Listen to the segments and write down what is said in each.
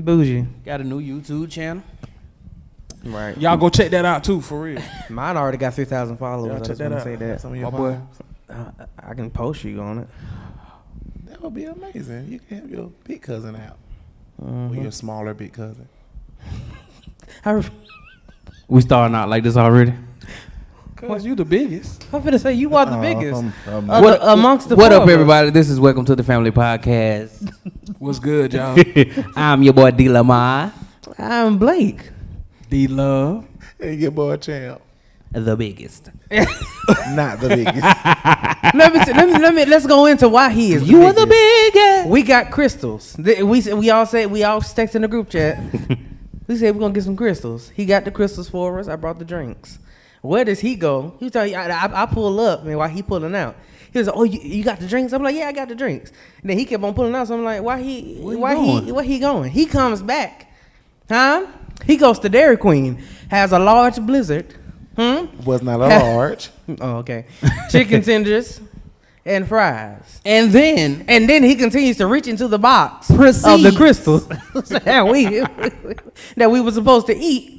Bougie. Got a new YouTube channel. Right. Y'all go check that out too, for real. Mine already got 3,000 followers. Y'all I check just that want out. to say that. Some of your My boy. I can post you on it. That would be amazing. You can have your big cousin out. Or your smaller big cousin. We starting out like this already. Cause you the biggest. I'm finna say you are the biggest. What amongst the What four up, of us. everybody? This is Welcome to the Family Podcast. What's good, y'all? I'm your boy D Lamar, I'm Blake. D Love. Hey, your boy Champ. the biggest. Not the biggest. Let's go into why he is. You are the biggest. biggest. We got crystals. We all text in the group chat. We said we're gonna get some crystals. He got the crystals for us. I brought the drinks. Where does he go? He tell you, I pull up, and while he pulling out, he was like, "Oh, you got the drinks?" I'm like, "Yeah, I got the drinks." And then he kept on pulling out. So I'm like, "Where he going?" He comes back, huh? He goes to Dairy Queen, has a large blizzard. Was not a large. Oh, okay. Chicken tenders and fries. And then And then he continues to reach into the box of the Proceeds. crystals that we were supposed to eat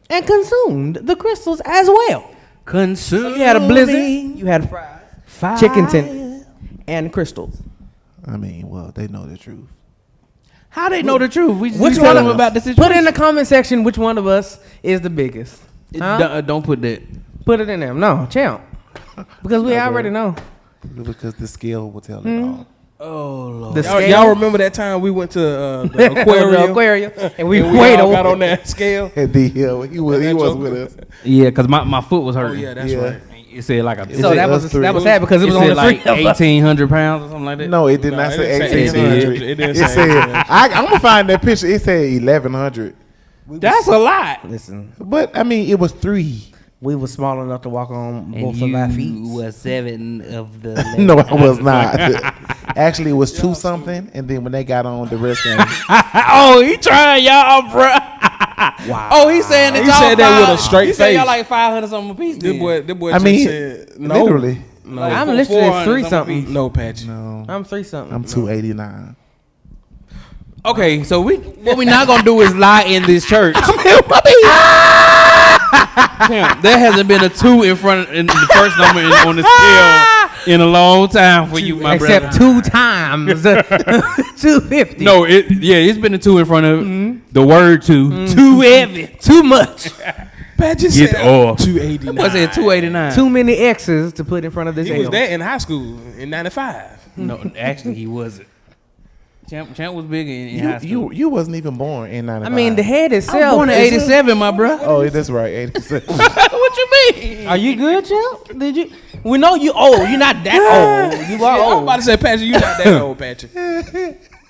and consumed the crystals as well. consume. You had a blizzard, you had fries, chicken tenders, and crystals. I mean, well, they know the truth. How they know the truth? We Which just one tell of them us? about the situation. Put in the comment section which one of us is the biggest. Huh? Don't put that. Put it in there. No, champ. Because we already know. Because the scale will tell it all. Oh Lord. The Y'all, scale. y'all remember that time we went to the The aquarium? aquarium. And we And weighed all on got on that scale. And he was with us. Yeah, because my foot was Oh hurting. yeah, that's Yeah. right. It said like a. It So said that us was three. sad because it was It only said like three of us. 1,800 pounds or something like that. No, it did No, not it say didn't say 1,800. 1,800. It didn't It say said, 1,800. I'm going to find that picture. It said 1,100. That's a lot. Listen, But, I mean, it was 3. we were small enough to walk on And both of our feet. you were 7 of the. No, I was not. Actually, it was 2 something. And then when they got on, the rest came. Oh, he trying y'all, bro. Wow. Oh, he saying that He y'all said that with a five- straight He said y'all face. like 500 something a piece. This boy I just mean, said no. literally. No, I'm for literally 400 3 something something. no, Patchy. No. I'm 3 something. I'm 289. Okay, so what we not gonna do is lie in this church. Damn, there hasn't been a 2 in front of in the first number on the scale in a long time for you, my Except brother. 2 times 250. No, it's been a 2 in front of the word 2. Too heavy. Too much. Patchy Get said off. 289. What's it? 289. Too many X's to put in front of this He was L. there in high school in '95. No, actually he wasn't. Champ was big in high school. You wasn't even born in 95. I mean, the head I was itself. born in is- '87, my bro. Oh, that's right. 87. What you mean? Are you good, champ? Did you? We know you old. You're not that old. You are I'm old. about to say, Patchy, you not that old, Patchy.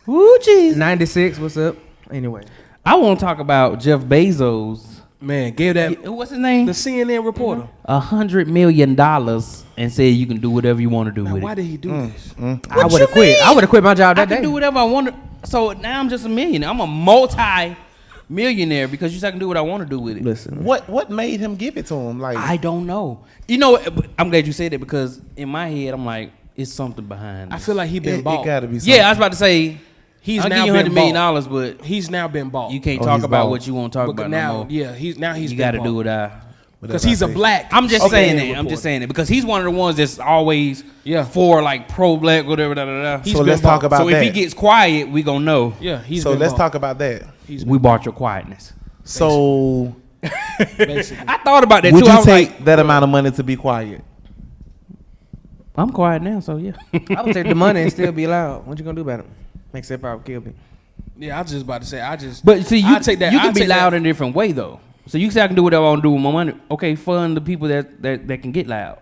Woo, jeez. 96. What's up? Anyway. I want to talk about Jeff Bezos. Man, gave that What's his name? the CNN reporter. $100 million and said you can do whatever you want to do Man, with why it. did he do this? I would have quit. I would have quit my job I that can day. do whatever I want to. So now I'm just a millionaire. I'm a multi-millionaire because you said I can do what I want to do with it. Listen. What made him give it to him? Like, I don't know. You know, I'm glad you said that because in my head I'm like, it's something behind I this. feel like he been it bought. gotta be something. Yeah, I was about to say, He's I'll now give you been $100 million, bought. but He's now been bought. you can't Oh, talk he's about bought. what you want to talk about now, no more. yeah, he's You got to do what I. because he's a black. I'm just Okay. saying that. I'm reporter. just saying it because he's one of the ones that's always Yeah. for like pro-black, whatever. Da, da, da. He's So been let's bought. talk about So if that. he gets quiet, we gonna know. Yeah, he's So been let's bought. talk about that. We bought your quietness. So Basically. I thought about that would too. I you was take like, that amount of money to be quiet? I'm quiet now, so yeah. I would take the money and still be loud. What you gonna do about it? Except probably kill me. Yeah, I was just about to say. But see, you I'll take that. You I'll can be take loud that. in a different way though. So you say I can do whatever I want to do with my money. Okay, fund the people that can get loud.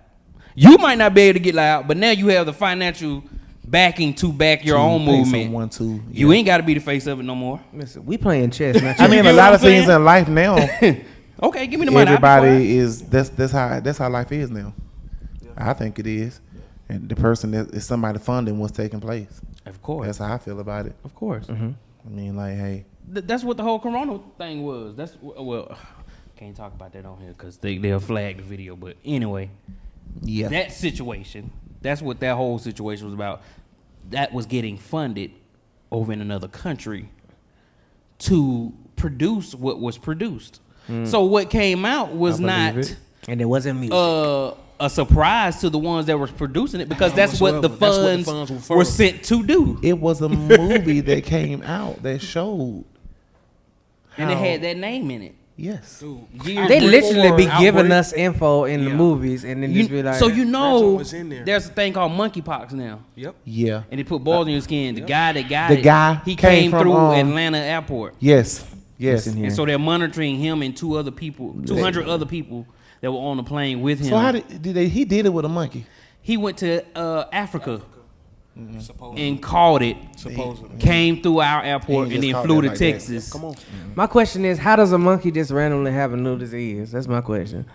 You might not be able to get loud, but now you have the financial backing to back your own pay movement. someone to- You ain't got to be the face of it no more. Listen, we playing chess. Not I mean, get a what lot I'm of things saying? in life now. Okay, give me the money. I'll be quiet. Everybody is that's how life is now. I think it is, and the person that is somebody funding what's taking place. Of course, That's how I feel about it. of course. I mean, like, hey, That's what the whole Corona thing was. That's well, can't talk about that on here because they'll flag the video. But anyway, yeah, that situation. That's what that whole situation was about. That was getting funded over in another country to produce what was produced. So what came out was not it. And it wasn't music. a surprise to the ones that were producing it because that's what the whatsoever. That's what the funds funds were were for. sent to do. It was a movie that came out that showed. And it how- had that name in it. Yes. Dude, Years They literally be Outbreak. giving us info in the Yeah. movies and then just be like, So you That's know what was in there. there's a thing called monkeypox now. Yep. Yeah. And they put balls in your skin. The guy that got The it, guy he came came from, through um, Atlanta airport. Yes. Yes. Listen here. And so they're monitoring him and 200 other people that were on the plane with him. So how did they? He did it with a monkey. He went to Africa Supposedly. and caught it, Supposedly. came through our airport, He and just then caught flew that to like that. Texas. Come on. my question is, how does a monkey just randomly have a new disease? That's my question.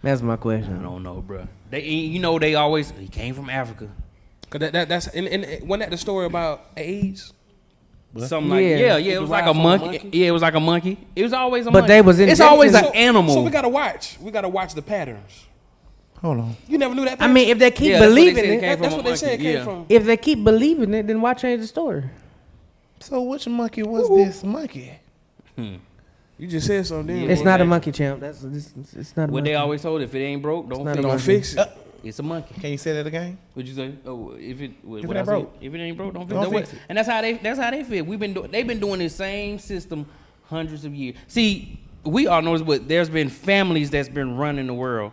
That's my I question. don't know, bro. They always he came from Africa. Cause that's and wasn't that the story about AIDS? Something like Yeah. it was like Derived a from a monkey. monkey? Yeah, it was like a monkey. It was always a But monkey. they was in- It's they always was an in- animal. So we gotta watch. We gotta watch the patterns. Hold on. You never knew that. I Pattern? mean, if they keep Yeah, that's what they believing said it it, came from that's a what they said. It monkey, came yeah. from. if they keep believing it, then why change the story? So which monkey was this monkey? You just said something. Yeah. Didn't It's you? not a monkey, champ. It's not a What monkey. they always told, if it ain't broke, don't not fix a it. Don't monkey. fix it. It's a monkey. Can you say that again? What'd you say? Oh, if it If what it I ain't said, broke. if it ain't broke, don't fix Don't it. fix it. And that's how they feel. They've been doing this same system hundreds of years. See, we all know this, but there's been families that's been running the world,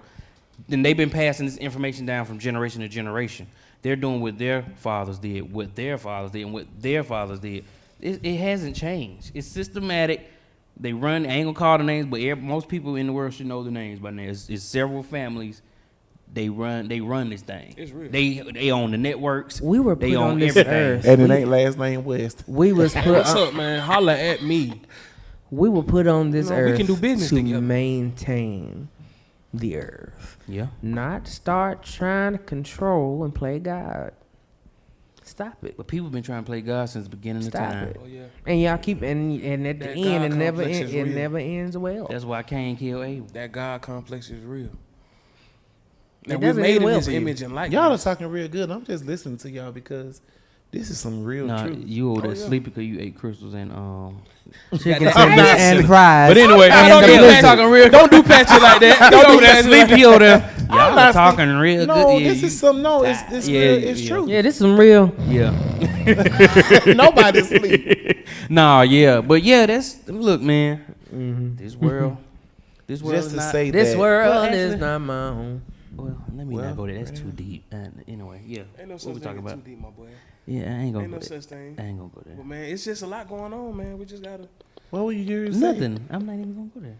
and they've been passing this information down from generation to generation. They're doing what their fathers did, and what their fathers did. It hasn't changed. It's systematic. They run. I ain't gonna call the names, but most people in the world should know the names by now. It's several families. They run this thing. It's real. They own the networks. We were They put own on this everything. earth. And it ain't last name West. We was put. What's up, man? Holla at me. We were put on this You know, earth we can do business to together. maintain the earth, Yeah. not start trying to control and play God. Stop it. But people been trying to play God since the beginning Stop of time. it. Oh yeah. And y'all keep and at the That end God it never complex is it real. never ends well. That's why Cain killed Abel. That God complex is real. It And we doesn't made end in well His for you. image and likeness. Y'all are talking real good. I'm just listening to y'all because this is some real Nah, truth. you over there yeah. sleepy because you ate crystals and Chicken That's tenders not and silly. fries. But anyway, Don't yeah, do we Patrick. talking real. Don't do Patrick like that. You Don't over do there Patrick like sleepy over there. Y'all I'm are not talking real No, good. Yeah, this you- is some. No, it's Yeah, real. It's yeah. true. Yeah, this is some real. Yeah. Nobody's sleep. Nah, yeah, but yeah, that's look, man. This world Just is to not. say This that. world Well, is actually- not my home. Well, let me Well, not go there. That's too deep. Anyway, yeah. Ain't no What such we thing talking as about? too deep, my boy. Yeah, I ain't gonna Ain't go no there. such thing. I ain't gonna go there. But man, it's just a lot going on, man. We just gotta. What were you hearing? Nothing. I'm not even gonna go there.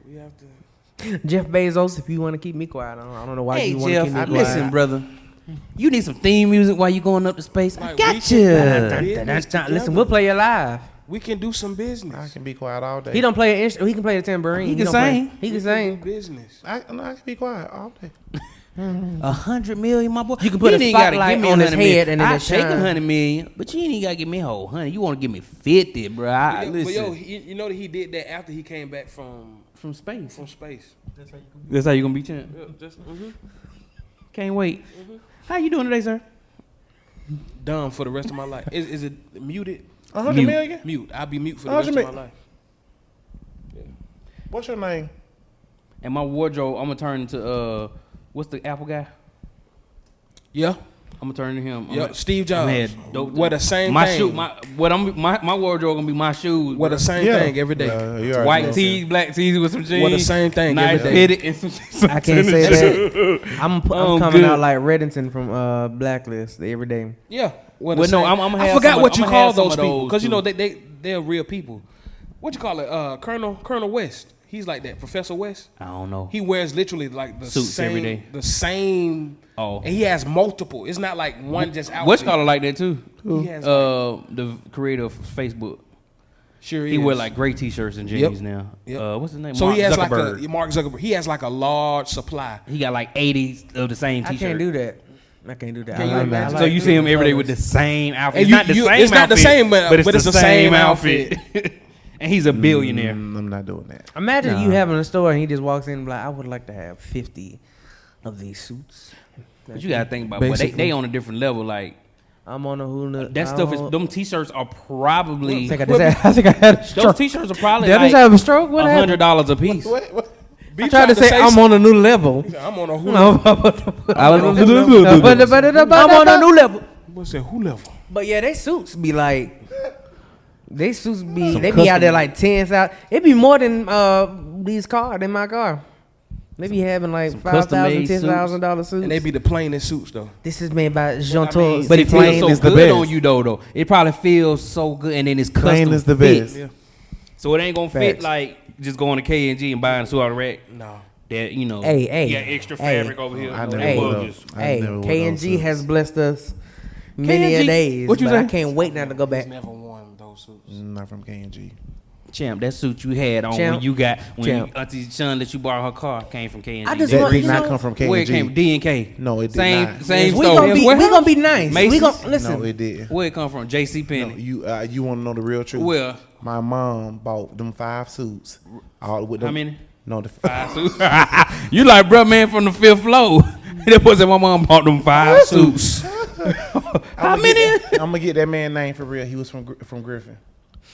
We have to. Jeff Bezos, if you want to keep me quiet, I don't know why Hey you want to Jeff, keep me quiet. listen, brother. You need some theme music while you going up to space. I Like, got we can- you. Business Listen, together. we'll play it live. We can do some I business. can be quiet all day. He don't play an instrument. He can play the tambourine. He can don't play- sing. He can We sing. do business. I can be quiet all day. 100 million, my boy. You can put a ain't gotta spotlight give me on his 100 million. head and then I it take shine. 100 million, but you ain't gotta give me a whole 100. You want to give me 50, bro? But Listen, yo, you know that he did that after he came back from from space. space. That's how you gonna be champ. Yeah, just, Can't wait. How you doing today, sir? Dumb for the rest of my life. Is it muted? 100 Mute. million? Mute. I'll be mute for the rest of 100 my life. What's your name? And my wardrobe, I'm gonna turn into what's the Apple guy? Yeah. I'm gonna turn to him. Yeah. Steve Jobs. Man, dope. Wear the same my thing. shoe, my wardrobe gonna be my shoes. Wear bro. the same Yeah. thing every day. You already White know. tees, black tees with some jeans. Wear the same thing nice every day. fitted and some I can't say that. I'm Oh, coming good. out like Reddington from Blacklist every day. Yeah. Wear the Well, no, same- I'm I have forgot some what of- you I'ma call have some those of people those, because you too. know they're real people. What you call it? Colonel West. He's like that. Professor West. I don't know. He wears literally like the Suits same, every day. the same. Oh. And he has multiple. It's not like one just outfit. What's called like that too? He has like, The creator of Facebook. sure He is. wear like gray t-shirts and Yep. jeans now. Yep. What's his name? So Mark he has Zuckerberg. like a Mark Zuckerberg. He has like a large supply. He got like 80 of the same I t-shirt. can't do that. I can't do that. Can I you like imagine? that. So you see him every day with the same outfit. And It's you- not the you- same it's not the outfit, same, but it's the same outfit. And he's a billionaire. I'm not doing that. Imagine Nah. you having a store and he just walks in and be like, I would like to have 50 of these suits. But you gotta think about, boy, Basically. they on a different level. Like I'm on a hula. That stuff is. Them T-shirts are probably. I think I had a stroke. Those T-shirts are probably Did I just like have a stroke? What happened? $100 a piece. What? I tried to say I'm on a new level. I'm on a hula. I'm on a new level. What's that? Who level? But yeah, they suits be like. They be out there like 10,000. It be more than these cars in my car. They be having like $5,000, $10,000 suits. And they be the plainest suits though. This is made by Jean Todt. But it feels so is the good best. on you though. It probably feels so good, and then it's custom Plain is the fit. best. Yeah. So it ain't gonna fit Facts. like just going to K&G and buying a suit out of the rack. No. That Hey. yeah, extra fabric over here. I no never would wore have. those. I Hey, never wore K&G those has suits. blessed us many a K&G days. what you but say? I can't wait now to go back. Never worn those suits. Not from K&G. Champ, that suit you had on Champ. when you got Champ. Auntie Sean that you borrowed her car came from K&G. I just That want- did you not know, come from K&G. Where it came from? D&K. No, it did same, not. Same We store. gonna be, we gonna be nice. Macy's? We gonna listen. No, it did. Where it come from? JC No, Penney. you want to know the real truth? Well, My mom bought them 5 suits. All with them. how many? No, the 5 suits. You like bruh man from the 5th floor. That was my mom bought them 5 suits. How many? I'm gonna get that man name for real. He was from Griffin.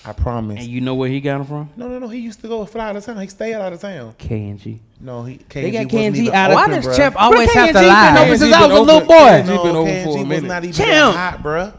I promise. And you know where he got them from? No. He used to go fly out of town. He stayed out of town. K&G. No, he. They got wasn't K&G even out of- Why open, does bruh. Champ always have to K&G been lie? open since K&G I was a been little open- boy. K&G No, been open K&G for a was minute. not even Champ. that hot, bruh.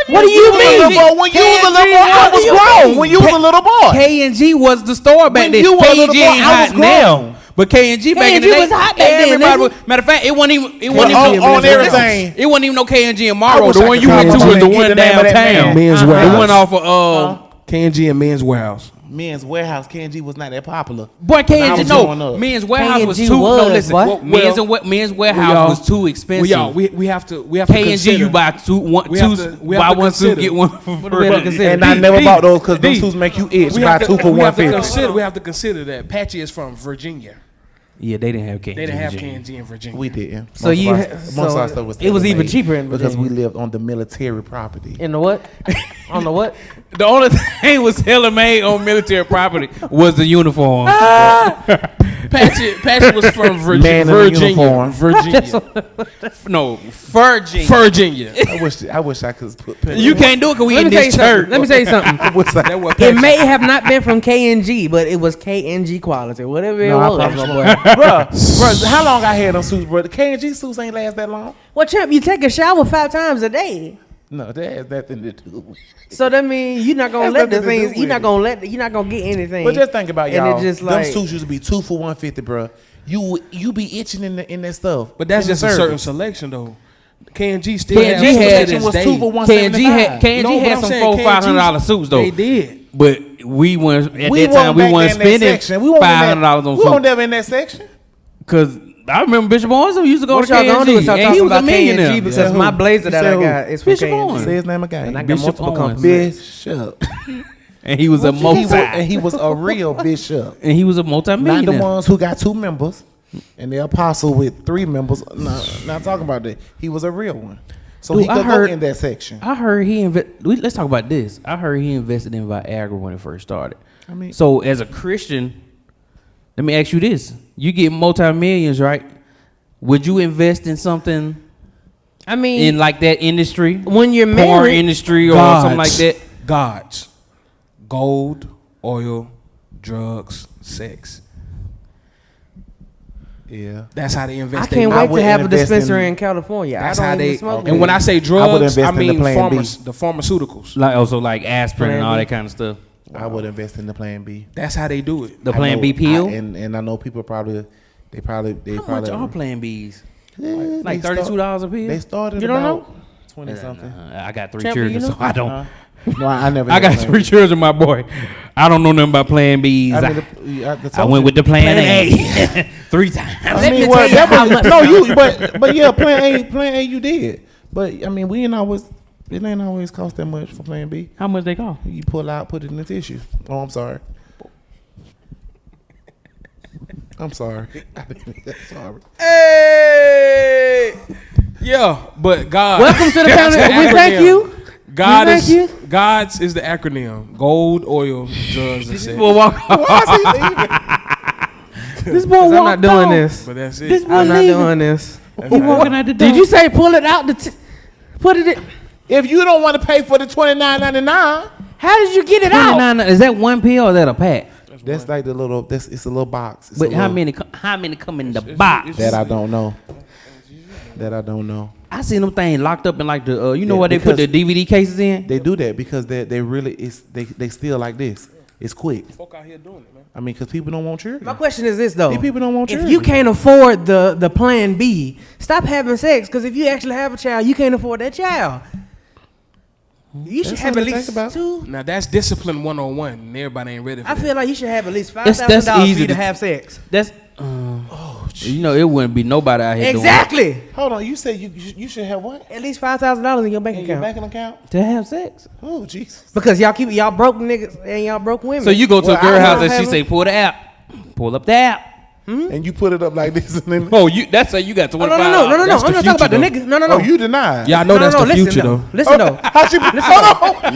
What do you mean? When you was a little boy, I was grown. When you was a little boy. K&G was the store back When then. you were a little K&G boy, ain't I was hot now. grown. But K&G back in the K&G day was hot back then, everybody nigga. was, matter of fact, it wasn't even on everything. It wasn't even no K&G in I Morrow. wish The I one could you went to K&G. was the Get one the name of that downtown. man. Men's The Warehouse. one off of K&G and Men's Warehouse. Men's Warehouse. K&G was not that popular. boy, When I K&G was growing no. up. Men's Warehouse was K&G too. No, was, listen. what? Men's Warehouse was too expensive. We have to K&G consider. you buy two We have to buy one suit consider. get one for do we have to free. consider? And I never D, bought those because D. them suits make you itch. We Buy have, to, 2 for we, have to $150. consider, we have to consider that Patchy is from Virginia. Yeah, they didn't have K&G. They didn't have K&G in Virginia. We didn't. So Most you of ha- our, most so of our stuff was it was even tailor-made cheaper in because we Virginia. lived on the military property. In the what? On the what? The only thing was tailor made on military property was the uniform. Patchy was from Man in a Virginia. uniform. No, Virginia. Virginia. I wish I could put. You can't do it because we in this church. Let me tell you something. I wish I, That was It Patchy. may have not been from K&G, but it was K&G quality. Whatever it No, I was. promise my you. boy. Bruh, how long I had them suits, bro? The K&G suits ain't last that long. Well, Champ, you take a shower 5 times a day. No, that has nothing to do with it. So that means you're not gonna That's let the nothing to do things. with You're not it. gonna let. You're not gonna get anything. But just think about And y'all. it just like- them suits used to be 2 for $150, bro. You be itching in that stuff. But that's In the just a service. certain selection, though. K&G still K&G has had- selection was this 2 day. for K&G had $175. K&G No, but had I'm some saying $400, K&G $500 suits though. They did. But we weren't at We that time. We back weren't in that spending section. We weren't in that- $500 on We weren't suits never in that section. because I remember Bishop Owens used to go what to y'all K&G, gonna do is start and he talking was a about K&G millionaire. because Yeah, who? my blazer that You I said got who? is from Bishop K&G. Owens. Say his name again. And I got Bishop multiple Owens. compliments. Bishop. And he was a And he was a real bishop. and he was a Not multi-millionaire. the ones who got 2 members and the apostle with 3 members. No, not talking about that. He was a real one. So Dude, he I could heard- go in that section. I heard he let's talk about this. I heard he invested in Viagra when it first started. I mean, So as a Christian, let me ask you this: you get multi-millions, right? Would you invest in something I mean, in like that industry, when you're porn married, industry or Gods. something like that? Gods. Gold, oil, drugs, sex. yeah. That's how they invest. I can't their wait money. to have a invest dispensary in- in California. That's I how don't they. even smoke And when I say I would drugs, invest I in the mean Plan B. the pharmaceuticals. Like also like aspirin and all Plan B. that kind of stuff. I would invest in the Plan B. That's how they do it. The I Plan know- B pill. and I know people probably. How much are Plan Bs? Yeah, Like they start- $32 a pill. They started. You don't about know? 20 something. I got 3 Champ, do you children, know? so I don't. No, I never. I had got Plan 3 B. children, my boy. I don't know nothing about Plan Bs. I went with the Plan A 3 times. I mean, well, that was, no, you, but yeah, Plan A, you did. But I mean, it ain't always cost that much for Plan B. How much they cost? You pull out, put it in the tissue. Oh, I'm sorry. I'm sorry. I'm sorry. Hey, yeah, but God. welcome to the That's panel. the We thank acronym. you. God We is thank you. God's is the acronym. Gold, oil, drugs, and sex. Well, walk off. Why is he leaving? This boy I'm not walked doing off. this. But that's it. This boy I'm not leaving. doing this. That's He how- walking out the door. Did you say pull it out? Put it in. If you don't want to pay for the $29.99, How did you get it out? $29. Is that one pill or is that a pack? that's like the little. It's a little box. It's But a how little- many come in the box? That I don't know. That I don't know. I seen them things locked up in like the you know Yeah, what they put the because- DVD cases in? They do that because they really they still like this. It's quick. Folk out here doing it, man. I mean, because people don't want children. My question is this though: These people don't want if children. you can't afford the plan B, stop having sex. Because if you actually have a child, you can't afford that child. You should That's have at something to least think about. two. Now that's discipline 101, and everybody ain't ready for I that. feel like you should have at least That's $5,000 for easy you to to- have sex. That's you know it wouldn't be nobody out here Exactly. Hold on, you said you should have what At least $5,000 in your bank in your account. banking account? doing to have sex. Oh Jesus! Because y'all broke niggas and y'all broke women. So you go to Well, a girl I house don't and she have say pull the app, pull up the app. And you put it up like this, and then Oh, that's how you got Oh, $25. no. That's I'm the not talking about the future, nigga. No. oh, you deny? Y'all know that's the listen future though. Listen though. How she? Hold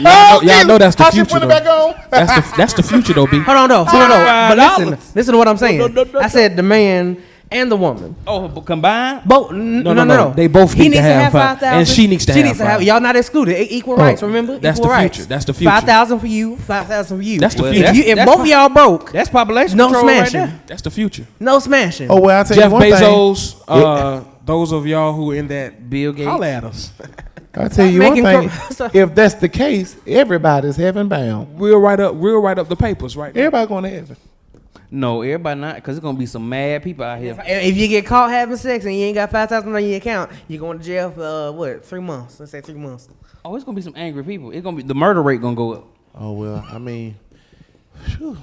on. Y'all know that's the How she future put it though. back on? That's the future though, B. Hold on, though. But $5. listen to what I'm saying. I said the man and the woman. Oh, but combined? Both. No. They both He need to needs to have have five, 5,000. and she needs to have five. Y'all not excluded. Equal rights. Remember. that's Equal the rights. future. That's the future. 5,000 for you. 5,000 for you. That's the Well, future. If that's both of y'all broke, That's population no control right smashing. there. That's the future. No smashing. Oh well, I tell Jeff you one thing. Bezos, those of y'all who in that, Bill Gates. holla at us. I tell you one Making thing. If that's the case, everybody's heaven bound. We'll write up the papers right now. Everybody going to heaven. No, everybody not, because it's gonna be some mad people out here. If you get caught having sex and you ain't got 5,000 on your account, you're going to jail for 3 months. Let's say 3 months. Oh, it's gonna be some angry people. It's gonna be the murder rate gonna go up. Oh well, I mean, phew.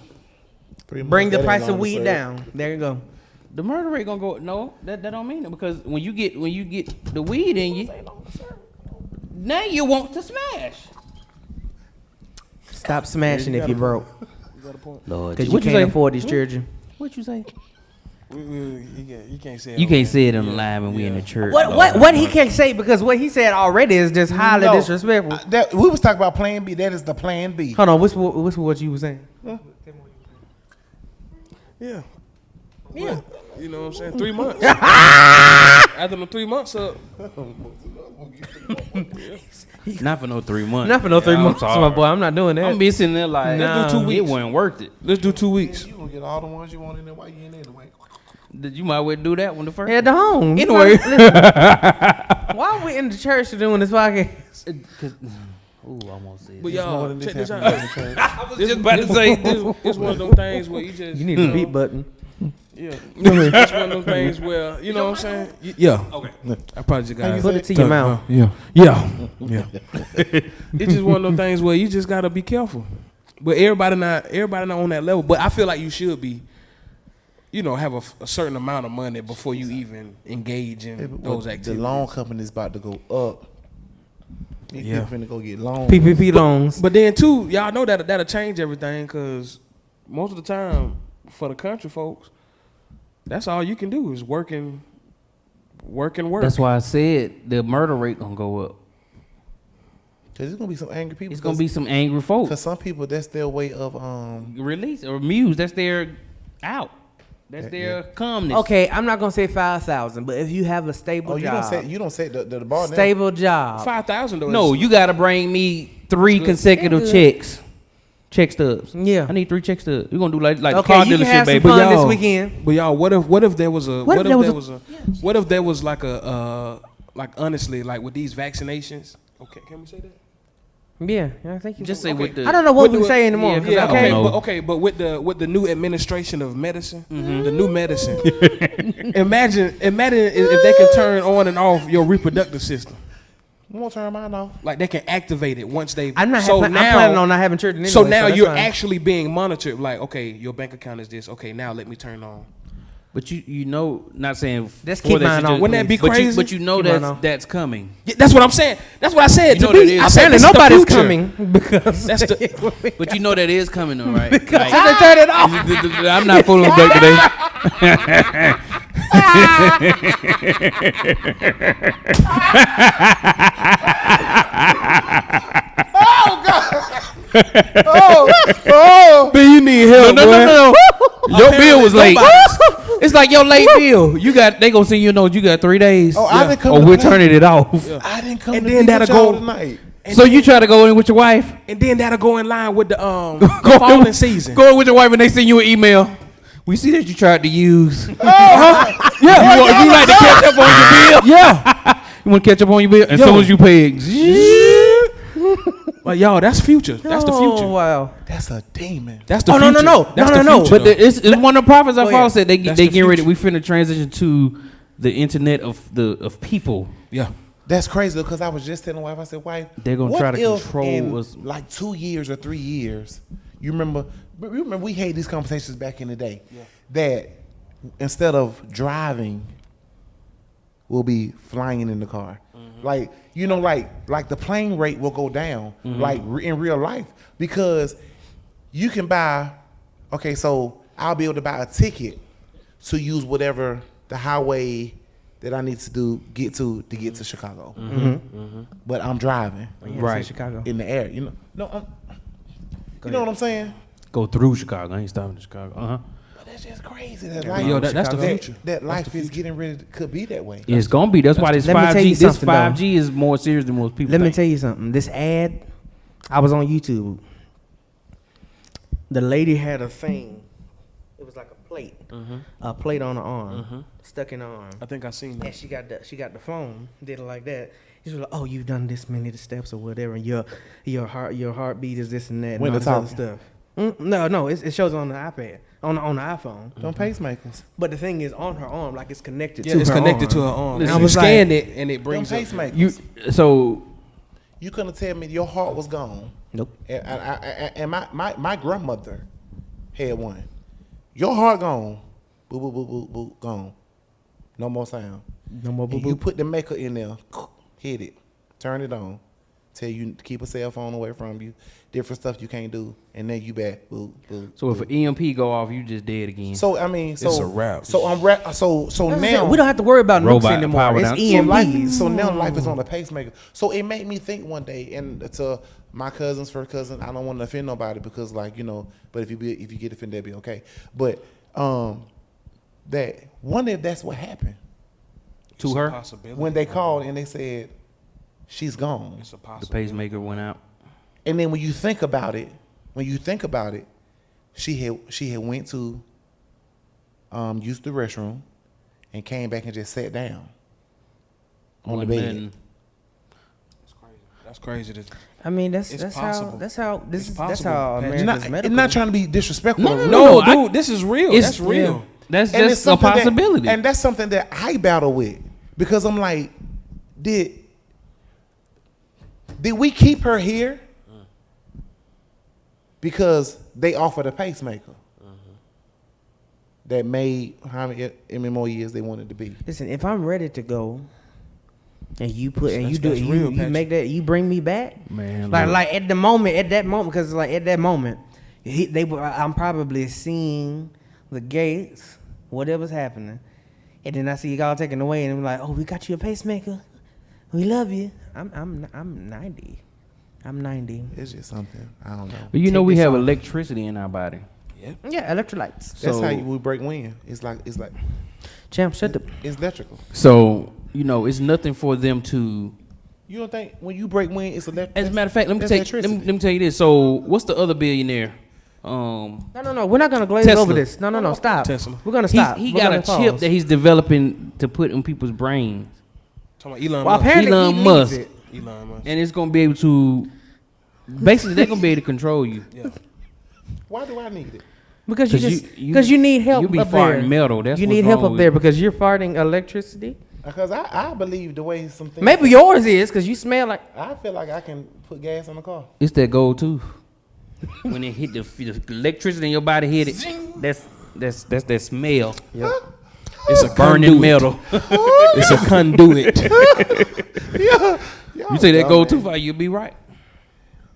3 months, Bring the that ain't price of long to weed serve. down. There you go. The murder rate gonna go up. No, that don't mean it, because when you get the weed in you, now you want to smash. Stop smashing if you broke. Lord, Because you what can't say? afford these children. What you say? You can't say it. You can't say it on the line when we in the church. What he can't say, because what he said already is just highly No, disrespectful. we was talking about Plan B. That is the Plan B. Hold on, whisper what you were saying. Yeah. Yeah. You know what I'm saying? 3 months. After the 3 months up. Not for no 3 months. Not for no 3 I'm months, sorry. my boy. I'm not doing that. I'm be sitting there like, Nah. let's do 2 weeks. It wasn't worth it. Let's do 2 weeks. You gonna get all the ones you want in there while you in there anyway. You might well do that one the first. At the home. Anyway. Why are we in the church doing this podcast? Ooh, I almost said. But y'all, check this out. I was just about to say this. It's one of them things where you just, You need the beat button. yeah. It's one of them things where, you know what I'm saying? Yeah. Okay. I probably just got Put it to your mouth. Yeah. It's just one of them things where you just gotta be careful. But everybody not on that level. But I feel like you should be, you know, have a certain amount of money before you even engage in those The activities. loan company's about to go up. These Yeah. people finna go get loans. PPP loans. But then too, y'all know that'll change everything, because most of the time for the country folks, that's all you can do is work. That's why I said the murder rate gonna go up. Cause there's gonna be some angry people. It's gonna be some angry folks. Cause some people, that's their way of Release or muse. That's their out. That's their calmness. Okay, I'm not gonna say 5,000, but if you have a stable Oh, you job, don't say the bar now. stable job. 5,000 though. No, is- you gotta bring me 3 consecutive checks. Check stubs. Yeah. I need 3 check stubs. We're gonna do like the Okay, car you can dealership, have some baby. fun But this y'all- weekend. But y'all, what if there was a What if there was like a like honestly, like with these vaccinations? Okay, can we say that? Yeah, I think you Just can. say with the. I don't know what With we the- say anymore. yeah, 'cause Yeah, I okay, don't know. but with the new administration of medicine, the new medicine. imagine if they can turn on and off your reproductive system. One more time, I know. Like they can activate it once they. I'm not. So I'm now, planning on not having children anyway. so now that's you're fine. actually being monitored. Like, okay, your bank account is this. Okay, now let me turn on. But you know, not saying. Let's for keep that mine you on, just- Wouldn't that be please. crazy? But you know Keep mine on. that's coming. Yeah, that's what I'm saying. That's what I said. You To know me, that is- I said Apparently this is the nobody's future. coming because That's the. But you know that is coming though, right? they turn it off. I'm not fooling Doug today. Oh, Man, you need help, No. Your bill was late. It's like your late bill. They gonna send you a note. You got 3 days. Oh, I didn't come or to we're play. turning it off. I didn't come And to then be with that'll y'all go- tonight. So you try to go in with your wife? And then that'll go in line with the Go falling season. Go in with your wife and they send you an email. We see that you tried to use. Yeah. If you like to catch up on your bill. Yeah. You want to catch up on your bill? As Yo. soon as you pay it. Like, y'all, that's future. That's the future. Oh wow. That's a demon. That's the Oh, no, future. no, no. That's No, the no, no. future, But though. it's one of the prophets I Go follow ahead. said they That's they the getting ready. future. We finna transition to the internet of people. Yeah. That's crazy because I was just telling my wife, I said, wife, They're gonna what try to if control in us. like 2 years or 3 years, you remember we had these conversations back in the day that instead of driving, we'll be flying in the car. Like, you know, like the plane rate will go down like in real life because you can buy, okay, so I'll be able to buy a ticket to use whatever the highway that I need to get to Chicago. But I'm driving Right. Chicago. in the air, you know. No, you know what I'm saying? Go through Chicago. I ain't stopping in Chicago. But that's just crazy. That Yo, life, that's the that, future. that life is getting ready to, could be that way. It's gonna be. That's why this Let me tell you 5G. This something, though. 5G is more serious than most people. Let me think. tell you something. This ad, I was on YouTube. The lady had a thing. It was like a plate on her arm, stuck in her arm. I think I seen And that. she got the phone, did it like that. She was like, "Oh, you've done this many steps or whatever, and your heartbeat is this and that, and When all the this other talking. stuff." No, it shows on the iPad, on the iPhone. Them pacemakers. But the thing is, on her arm, like it's connected. Yeah, to it's her connected arm. to her arm. Listen, And I you was scan like- it and it Them brings up. pacemakers. You You couldn't tell me your heart was gone. Nope. And my grandmother had one. Your heart gone. Boo, boo, boo, boo, boo, gone. No more sound. No more boo And you boo. put the maker in there, hit it, turn it on, tell you to keep a cell phone away from you, different stuff you can't do, and then you back. Boo, boo, So if boo. an EMP go off, you just dead again. So I mean, so It's a wrap. So I'm so now we don't have to worry about nukes Robot anymore. power It's down. EMPs. So now life is on a pacemaker. So it made me think one day, and to my cousin's first cousin, I don't want to offend nobody because, like, you know, but if you get offended, that'd be okay. But that wonder if that's what happened to her, Possibility. when they called and they said she's gone. It's a the possibility. pacemaker went out. And then when you think about it, she had went to used the restroom and came back and just sat down on the Wasn't bed. nothing. That's crazy. I mean, It's possible. that's how It's that's possible. how And America's Not, medical. not trying to be disrespectful. No, I- dude, this is real. It's- That's real. yeah. That's And it's just a something possibility. and that's something that I battle with because I'm like, did we keep her here because they offered a pacemaker that made how many more years they wanted to be? Listen, if I'm ready to go, and you put and you do that's you, real, you Patrick. make that you bring me back, Man, like look. like at that moment, because like at that moment, I'm probably seeing the gates, whatever's happening, and then I see y'all taken away, and I'm like, oh, we got you a pacemaker, we love you. I'm 90, I'm 90. It's just something I don't know. But you know Take we this have off. electricity in our body. Yeah, electrolytes. That's So- how we break wind. It's like Champ, shut the. it's electrical. So you know it's nothing for them to. You don't think when you break wind, it's electrical? As a matter of fact, let me electricity. tell you this. So what's the other billionaire? No, we're not gonna glaze Tesla. over this. No, stop. Tesla. We're gonna He's- stop. He We're got gonna a chip pause. that he's developing to put in people's brains, Talking about Elon Well, Musk. apparently Elon he Musk. needs it. Elon Musk. and it's gonna be able to. Basically, they're gonna be able to control you. Yeah. Why do I need it? Because you 'Cause just you- because you need help you be up there. farting metal. That's you what's need help wrong up with there you. because you're farting electricity. Because I believe the way some things. Maybe yours is because you smell like. I feel like I can put gas on the car. It's that gold too. When it hit the electricity in your body hit it, that's that smell. It's a Burning conduit. metal. It's a conduit. You say that gold too far, you'll be right.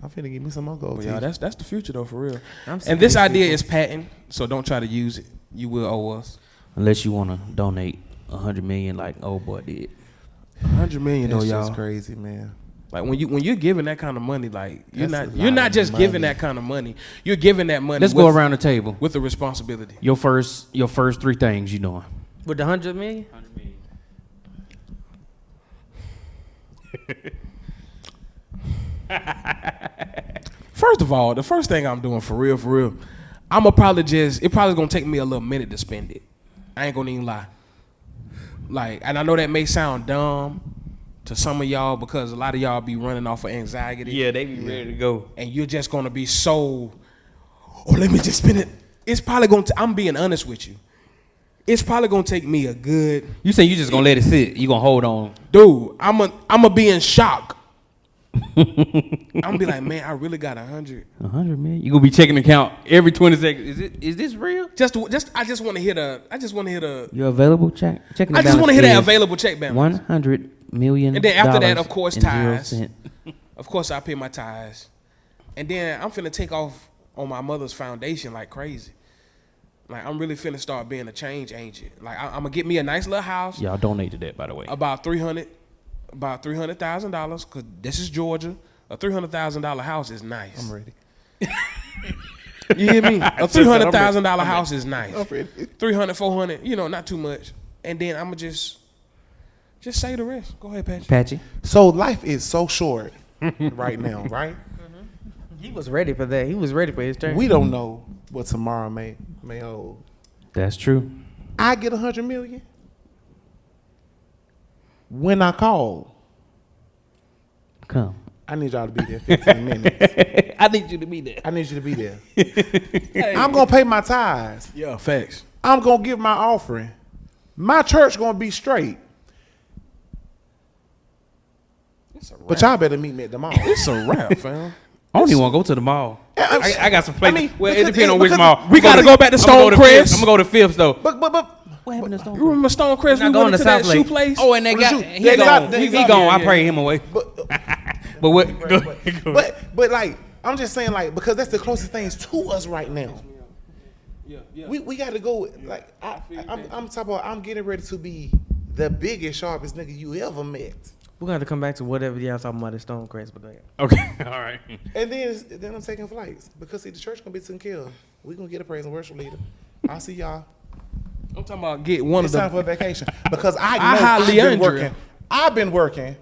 I'm finna give me some more gold. But yeah, teeth. that's the future though, for real. I'm And this idea is patent, so don't try to use it. You will owe us Unless you wanna donate 100 million like old boy did. 100 million though, That's y'all. just crazy, man. Like when you're giving that kind of money, like you're That's a not lot of just money. giving that kind of money. You're giving that money. Let's go around the table. with the responsibility. Your first 3 things you doing. With the 100 million? First of all, the first thing I'm doing for real, I'ma probably it probably gonna take me a little minute to spend it. I ain't gonna even lie. Like, and I know that may sound dumb to some of y'all because a lot of y'all be running off of anxiety. Yeah, they be ready to go. And you're just gonna be so, oh, let me just spend it. It's probably gonna, I'm being honest with you. It's probably gonna take me a good, You say you just gonna let it sit. You gonna hold on. dude, I'ma be in shock. I'm gonna be like, man, I really got 100. 100 million. You gonna be checking the count every 20 seconds. Is this real? I just want to hear the, Your available check. Checking. I just want to hear that available check balance. $100 million. And then after that, of course, and 0 tithes. cent. Of course, I pay my tithes. And then I'm finna take off on my mother's foundation like crazy. Like, I'm really finna start being a change agent. Like, I'm gonna get me a nice little house, Y'all donate to that, by the way. about $300,000, because this is Georgia. A $300,000 house is nice. I'm ready. You hear me? A $300,000 house is nice. I'm ready. 300, 400, not too much. And then I'm gonna just say the rest. Go ahead, Patrick. Patchy. So life is so short right now, right? He was ready for that. He was ready for his turn. We don't know what tomorrow may hold. That's true. I get 100 million. When I call, Come. I need y'all to be there 15 minutes. I need you to be there. I need you to be there. I'm gonna pay my tithes. Yeah, facts. I'm gonna give my offering. My church gonna be straight. But y'all better meet me at the mall. It's a wrap, fam. I don't even want to go to the mall. I got some places. I mean, well, it because- depends on which because mall. we gotta go back to Stonecrest. I'm gonna go to Fifth though. But What happened to Stonecrest? You remember Stonecrest? Not We going went to to that South shoe Lake. place. Oh, and they For got the shoe. he They gone. got- they He got- gone. yeah, I yeah. pray him away. But what? but like I'm just saying, like, because that's the closest things to us right now. Yeah. We got to go. Like I'm talking about. I'm getting ready to be the biggest, sharpest nigga you ever met. We're going to come back to whatever y'all talking about at Stonecrest, but go ahead. Okay. All right. And then I'm taking flights because see the church gonna be taken care of. We gonna get a praise and worship leader. I'll see y'all. I'm talking about get one It's of time for the a vacation because I I know highly I've been Leandria. working. I've been working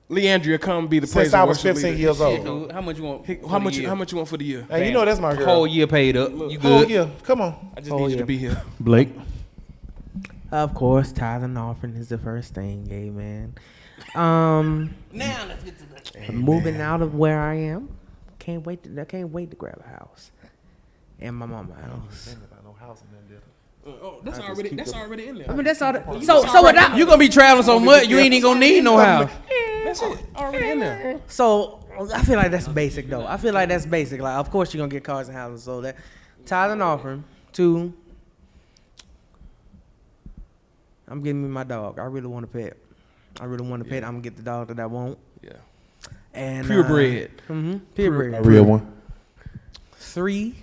Leandria come be the praise since I and was worship 15 leader. years old. Dude, how much you want? How much you want for the year? Hey, you know that's my girl. Whole year paid up. You Whole good? year. Come on. I just Oh, need you yeah. to be here. Blake. Of course, tithe and offering is the first thing, amen. Now let's get to that. Moving out of where I am, can't wait to grab a house and my mama house. That's already in there. I mean, that's all. So without You gonna be traveling so much, you ain't even gonna need no house. That's it. Already in there. So I feel like that's basic though. I feel like that's basic. Like, of course you're gonna get cars and houses. So that tithe and offering. 2, I'm getting me my dog. I really want a pet. I'm gonna get the dog that I want. Yeah. And Purebred. Purebred. A real one. 3.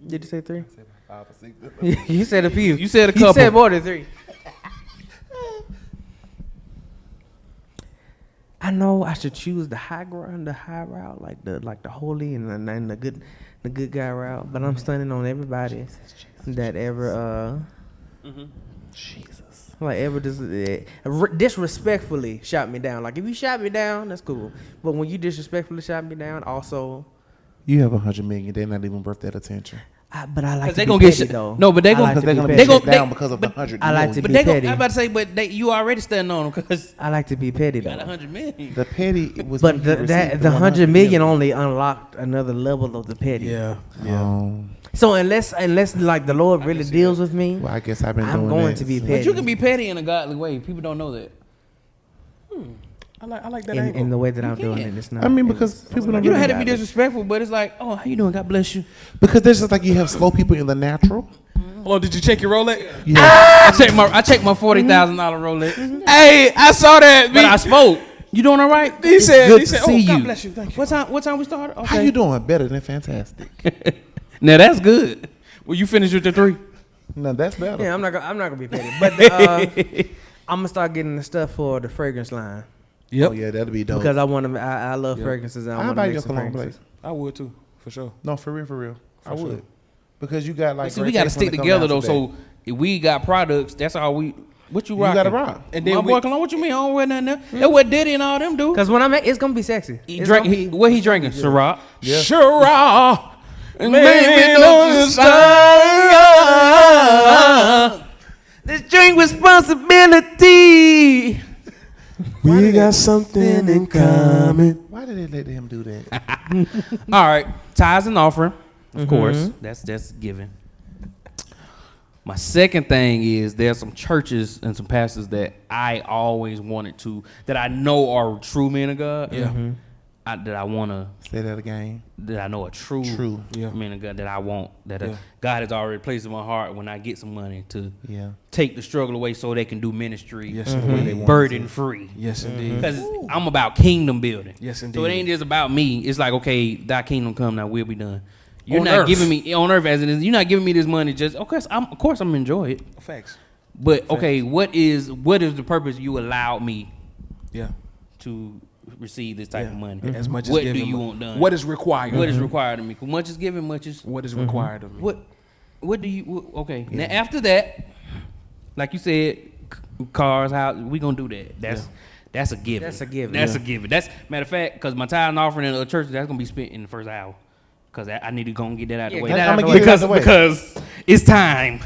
Did you say 3? 5 or 6. You said a few. You said a He couple. said more than 3. I know I should choose the high route, like the holy and the good guy route. But I'm stunning on everybody that ever Jesus. like ever disrespectfully shot me down. Like if you shot me down, that's cool. But when you disrespectfully shot me down, also. You have 100 million. They're not even worth that attention. But I like to They be gonna petty get though. no, but they I gonna like to Because they're be gonna be petty. gon- shut down they- because of the 100 I like million. to But be they gonna. petty. I'm about to say, but you already standing on them because I like to be petty you got though. 100 million. The petty was. But when you received the 100 million million. only unlocked another level of the petty. Yeah. So unless like the Lord really deals with me, Well, I guess I've been I'm doing going that to be since- petty. But you can be petty in a godly way. People don't know that. I like that in angle. in the way that I'm You doing can. it. It's not. I mean, because people don't. You don't really have to be have it. disrespectful, but it's like, oh, how you doing? God bless you. Because there's just like you have slow people in the natural. Hold on, did you check your Rolex? You have, I checked my $40,000 Rolex, Hey, I saw that. but I spoke. You doing all right? He said, good he to said, see oh, God you. bless you. Thank you. What time we started? Okay. How you doing? Better than fantastic. Now that's good. Well, you finished with the 3. No, that's better. Yeah, I'm not gonna be petty. But I'm gonna start getting the stuff for the fragrance line Yep. Oh yeah, that'll be dope. because I want to. I love Yeah. fragrances. And I I'll want buy to you make a some cologne, fragrances. Blaze. I would too, for sure. No, for real. I For would. sure. Because you got like. See, great we got to taste when stick it come together down though. to that. So if we got products, that's all we. What you You rocking? gotta rock. And then My we- boy Cologne, what you mean? I don't wear nothing there. That's what Diddy and all them do. Cause when I make, it's gonna be sexy. He It's drink. gonna be- What he drinking? Ciroc. Yeah. Sure. And Baby, don't you stop. Let's drink responsibility. We got something in common. Why did they let him do that? All right, tithes and offering, of course. That's given. My second thing is there's some churches and some pastors that I always wanted to, that I know are true men of God. Yeah. That I want to, Say that again. that I know are true Yeah. men of God, that I want, that Yeah. God has already placed in my heart when I get some money to Yeah. take the struggle away so they can do ministry Yes, the way indeed. they want burden free. Yes, indeed. Because I'm about kingdom building. Yes, So it indeed. ain't just about me. It's like, okay, thy kingdom come, now we'll be done. You're On not earth. giving me on earth as it is. You're not giving me this money just. Of course, I'm gonna enjoy it. Facts. But okay, what is the purpose you allowed me Yeah. to receive this type of money? As much as What do given, you want done? What is required? What is required of me? 'Cause much is given, much is. What is required of me? What do you? Okay. Now after that, like you said, cars, house, we gonna do that. That's a given. That's a given. That's a given. That's matter of fact, because my tithe and offering in the church, that's gonna be spent in the first hour. Because I need to go and get that out of the way. get that out I'ma the get way. it out the way. Because it's time.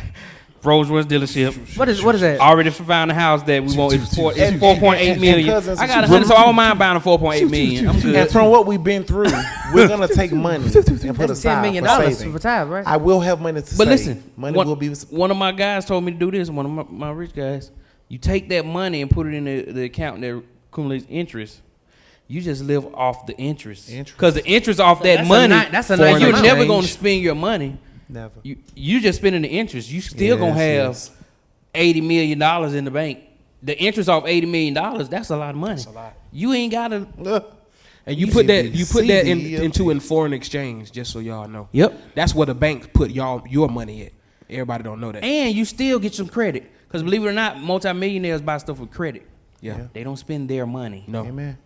Rolls Royce dealership. What is that? Already found a house that we want. It's 4.8 million. cousins- I got 100, so I don't mind buying a 4.8 million. I'm good. And from what we've been through, we're gonna take money and put That's aside $10 million for saving. for time, right? I will have money to But save. listen, Money one, will be. one of my guys told me to do this. One of my rich guys. You take that money and put it in the account that accumulates interest. You just live off the interest. Because the interest off that that's a money, that's a nice you're amount. never going to spend your money. Never. You just spending the interest. You still going to have $80 million in the bank. The interest off $80 million, that's a lot of money. That's a lot. You ain't got to. And you put that CB, into in foreign exchange, just so y'all know. Yep. That's where the bank put your money at. Everybody don't know that. And you still get some credit. Because believe it or not, multimillionaires buy stuff with credit. Yeah. They don't spend their money. No. Amen.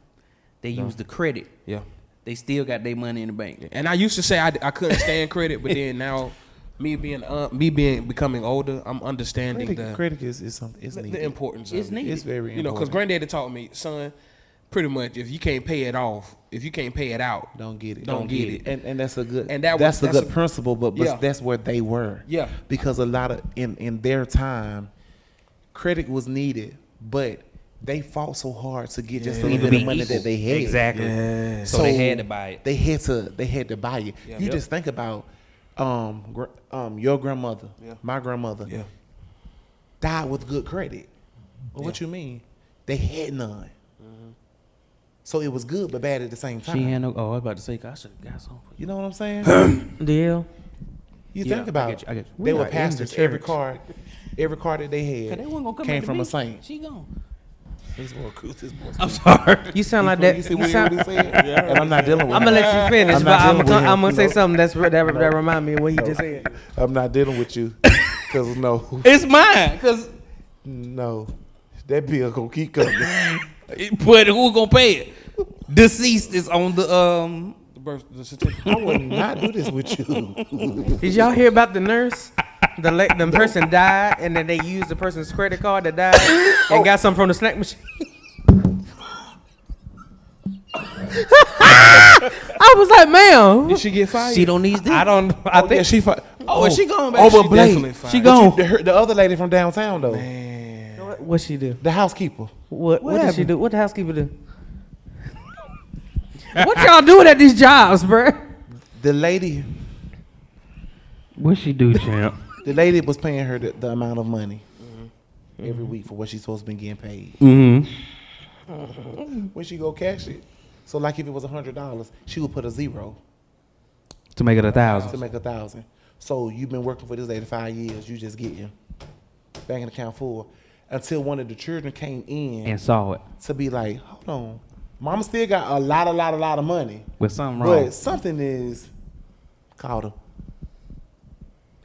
They use the credit. Yeah. They still got their money in the bank. And I used to say I couldn't stand credit, but then now, becoming older, I'm understanding Credit is something. It's the needed. importance It's of it. needed. It's very You know, because important. granddaddy taught me, son, pretty much if you can't pay it off, if you can't pay it out, Don't get it. Don't get it. And that's a good. And that's that's a a- good principle. But Yeah. that's where they were. Yeah. Because a lot of in their time, credit was needed, but they fought so hard to get just a To little even bit of be money equal. that they had. Exactly. Yeah. So they had to buy it. They had to buy it. Yeah. You Yep. just think about your grandmother, Yeah. my grandmother, Yeah. died with good credit. Well, what you mean? They had none. So it was good but bad at the same time. She had no. Oh, I was about to say, I should have got some. You know what I'm saying? Deal. You Yeah, think I about get you, I get you. they We were are in the pastors. Every church. car that they Cause had they wasn't gonna come came back to from me. a saint. She gone. This boy, this boy. I'm sorry. You sound like that. You see You what he sound, said? And I'm not dealing with I'm him. gonna let you finish, I'm but not I'm dealing gonna, with I'm him. gonna say No. something that remind me of what he just said. I'm not dealing with you. Cause no, It's mine. Cause no, that bill gonna keep coming. but who gonna pay it? Deceased is on the The certificate. I would not do this with you. Did y'all hear about the nurse? The person died, and then they used the person's credit card that died and got some from the snack machine. I was like, ma'am, Did she get fired? she don't need this. I don't. I Yeah, think she. Oh, is she gone, baby? Oh, She but Blake, definitely fired. She gone. the other lady from downtown though, what she do? the housekeeper. What did she happened? do? What the housekeeper do? What y'all doing at these jobs, bruh? The lady, What she do, champ? the lady was paying her the amount of money every week for what she's supposed to be getting paid. Mm-hmm. When she go cash it, so like if it was $100, she would put a zero To make it to 1,000. make 1,000. So you've been working for this lady 5 years. You just getting bank account full until one of the children came in And saw it to be like, hold on, mama still got a lot of money, with something wrong, but something is caught her.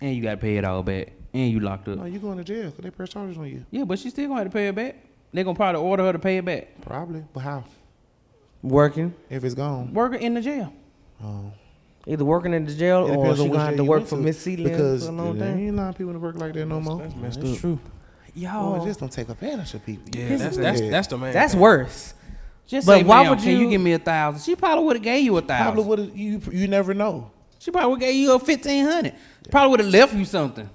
and you gotta pay it all back, and you locked up. No, you going to jail because they press charges on you. Yeah, but she still gonna have to pay it back. They gonna probably order her to pay it back. Probably, but how? Working. If it's gone. Working in the jail. Oh. Either working in the jail It or depends she on gonna which have jail to you work went for to, Miss Sealand because for a long there time. ain't a lot of people that work like that no more. That's messed That's up. true. Y'all, Boy, just don't take advantage of people. Yeah, that's the man. that's worse. Just But say, why ma'am, would can you- you give me 1,000? She probably would have gave you 1,000. Probably would have. You never know. She probably would have gave you a 1,500. Probably would have left you something.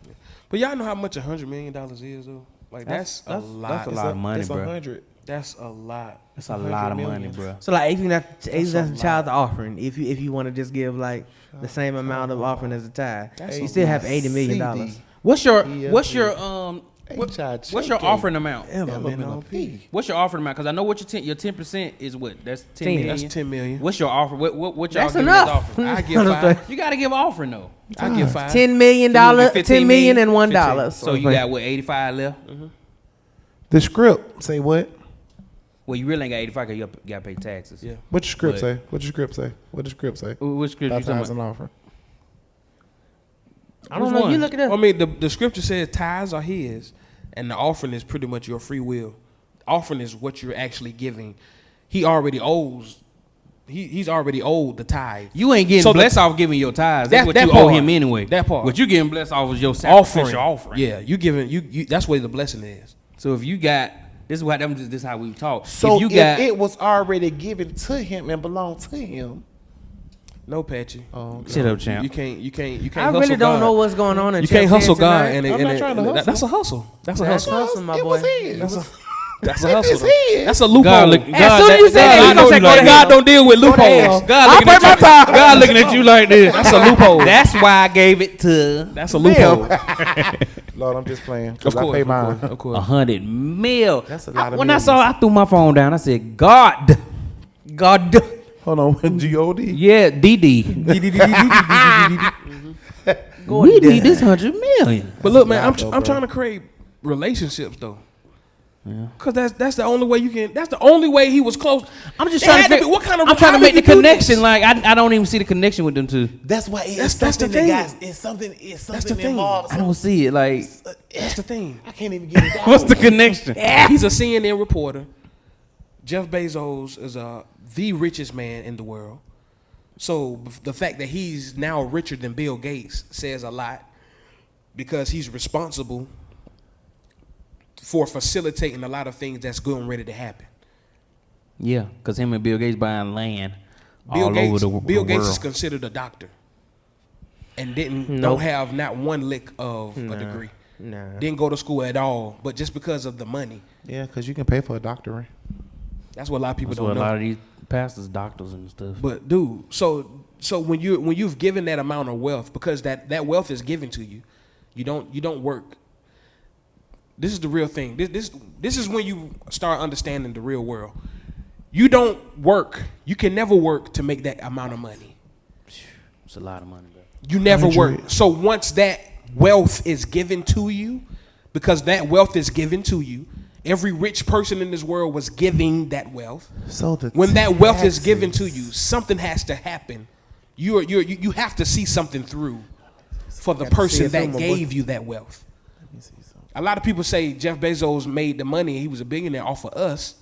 But y'all know how much $100 million is though. Like that's a lot. That's a lot of money, It's bro. 100. That's a lot. That's a lot of money, million. bro. So like, even that's a child's offering. If you want to just give like the same amount of offering as a tithe, you still have $80 million. What's your Yeah, what's your What's your offering amount? MNOP. What's your offering amount? Because I know what your 10% is. What that's 10 10. million. That's $10 million. What's your offer? What y'all That's giving enough. as offering? I give $5. You got to give offering though. I give $5. $10 million, So you get $10 million and $1. 15. So you got what 85 left? The script say what? Well, you really ain't got 85 because you got to pay taxes. Yeah. What your script But- say? What your script say? What the script say? Which script you talking Baptize about? an offering. I don't Which know. one? You look it up. I mean, the scripture says tithes are his, and the offering is pretty much your free will. Offering is what you're actually giving. He already owes. He's already owed the tithe. You ain't getting So blessed off giving your tithes. That's what that you owe part. him anyway. That part. What you getting blessed off is your sacrificial offering. Yeah, you giving you. That's where the blessing is. So if you got this is how we talk. So if you if got it was already given to him and belonged to him, No, Patchy. sit up, champ. You can't. I hustle really don't God. know what's going on in You can't Church hustle Head God, tonight. and I'm not trying to hustle. that's a hustle. That's a That's hustle. hustle, my it boy. was his. That's a It's hustle. his. That's a loophole. God look- As soon as you say that, God you gonna say, know go to you hell. God don't deal with loopholes. God looking at you. God looking at you like this. That's a loophole. That's why I gave it to That's a loophole. Lord, I'm just playing. Of 'Cause I course, pay of mine. course, of course. 100 mil. That's a lot of When I saw it, I threw my phone down. I said, God. Hold on, with G-O-D. Yeah, DD. Go We to need death. this 100 million. But look, man, That's I'm bro. trying to create relationships though. Cause that's the only way you can. That's the only way he was close. I'm just There trying had to to be- what kind of- I'm trying how to make did the you do this? connection. Like I don't even see the connection with them two. That's why it's That's the something thing. that guys. It's something. It's That's something the thing. involved. I don't see it. Like That's the thing. I can't even get it down. what's the connection? He's a CNN reporter. Jeff Bezos is the richest man in the world. So the fact that he's now richer than Bill Gates says a lot, because he's responsible for facilitating a lot of things that's going ready to happen. Yeah, because him and Bill Gates buying land Bill all Gates, over the Bill Gates world. is considered a doctor, and don't Nope. have not one lick of a degree. Nah. Didn't go to school at all, but just because of the money, Yeah, because you can pay for a doctorate. that's what a lot of people That's what don't a know. lot of these pastors, doctors, and stuff. But dude, so when you've given that amount of wealth, because that wealth is given to you, you don't work. This is the real thing. This is when you start understanding the real world. You don't work. You can never work to make that amount of money. It's a lot of money, bro. You never 100. work. So once that wealth is given to you, because that wealth is given to you, every rich person in this world was giving that wealth. So When that wealth is given to you, something has to happen. You have to see something through for the Got to see person it through, that my boy. gave you that wealth. Let me see something. A lot of people say Jeff Bezos made the money and he was a billionaire off of us.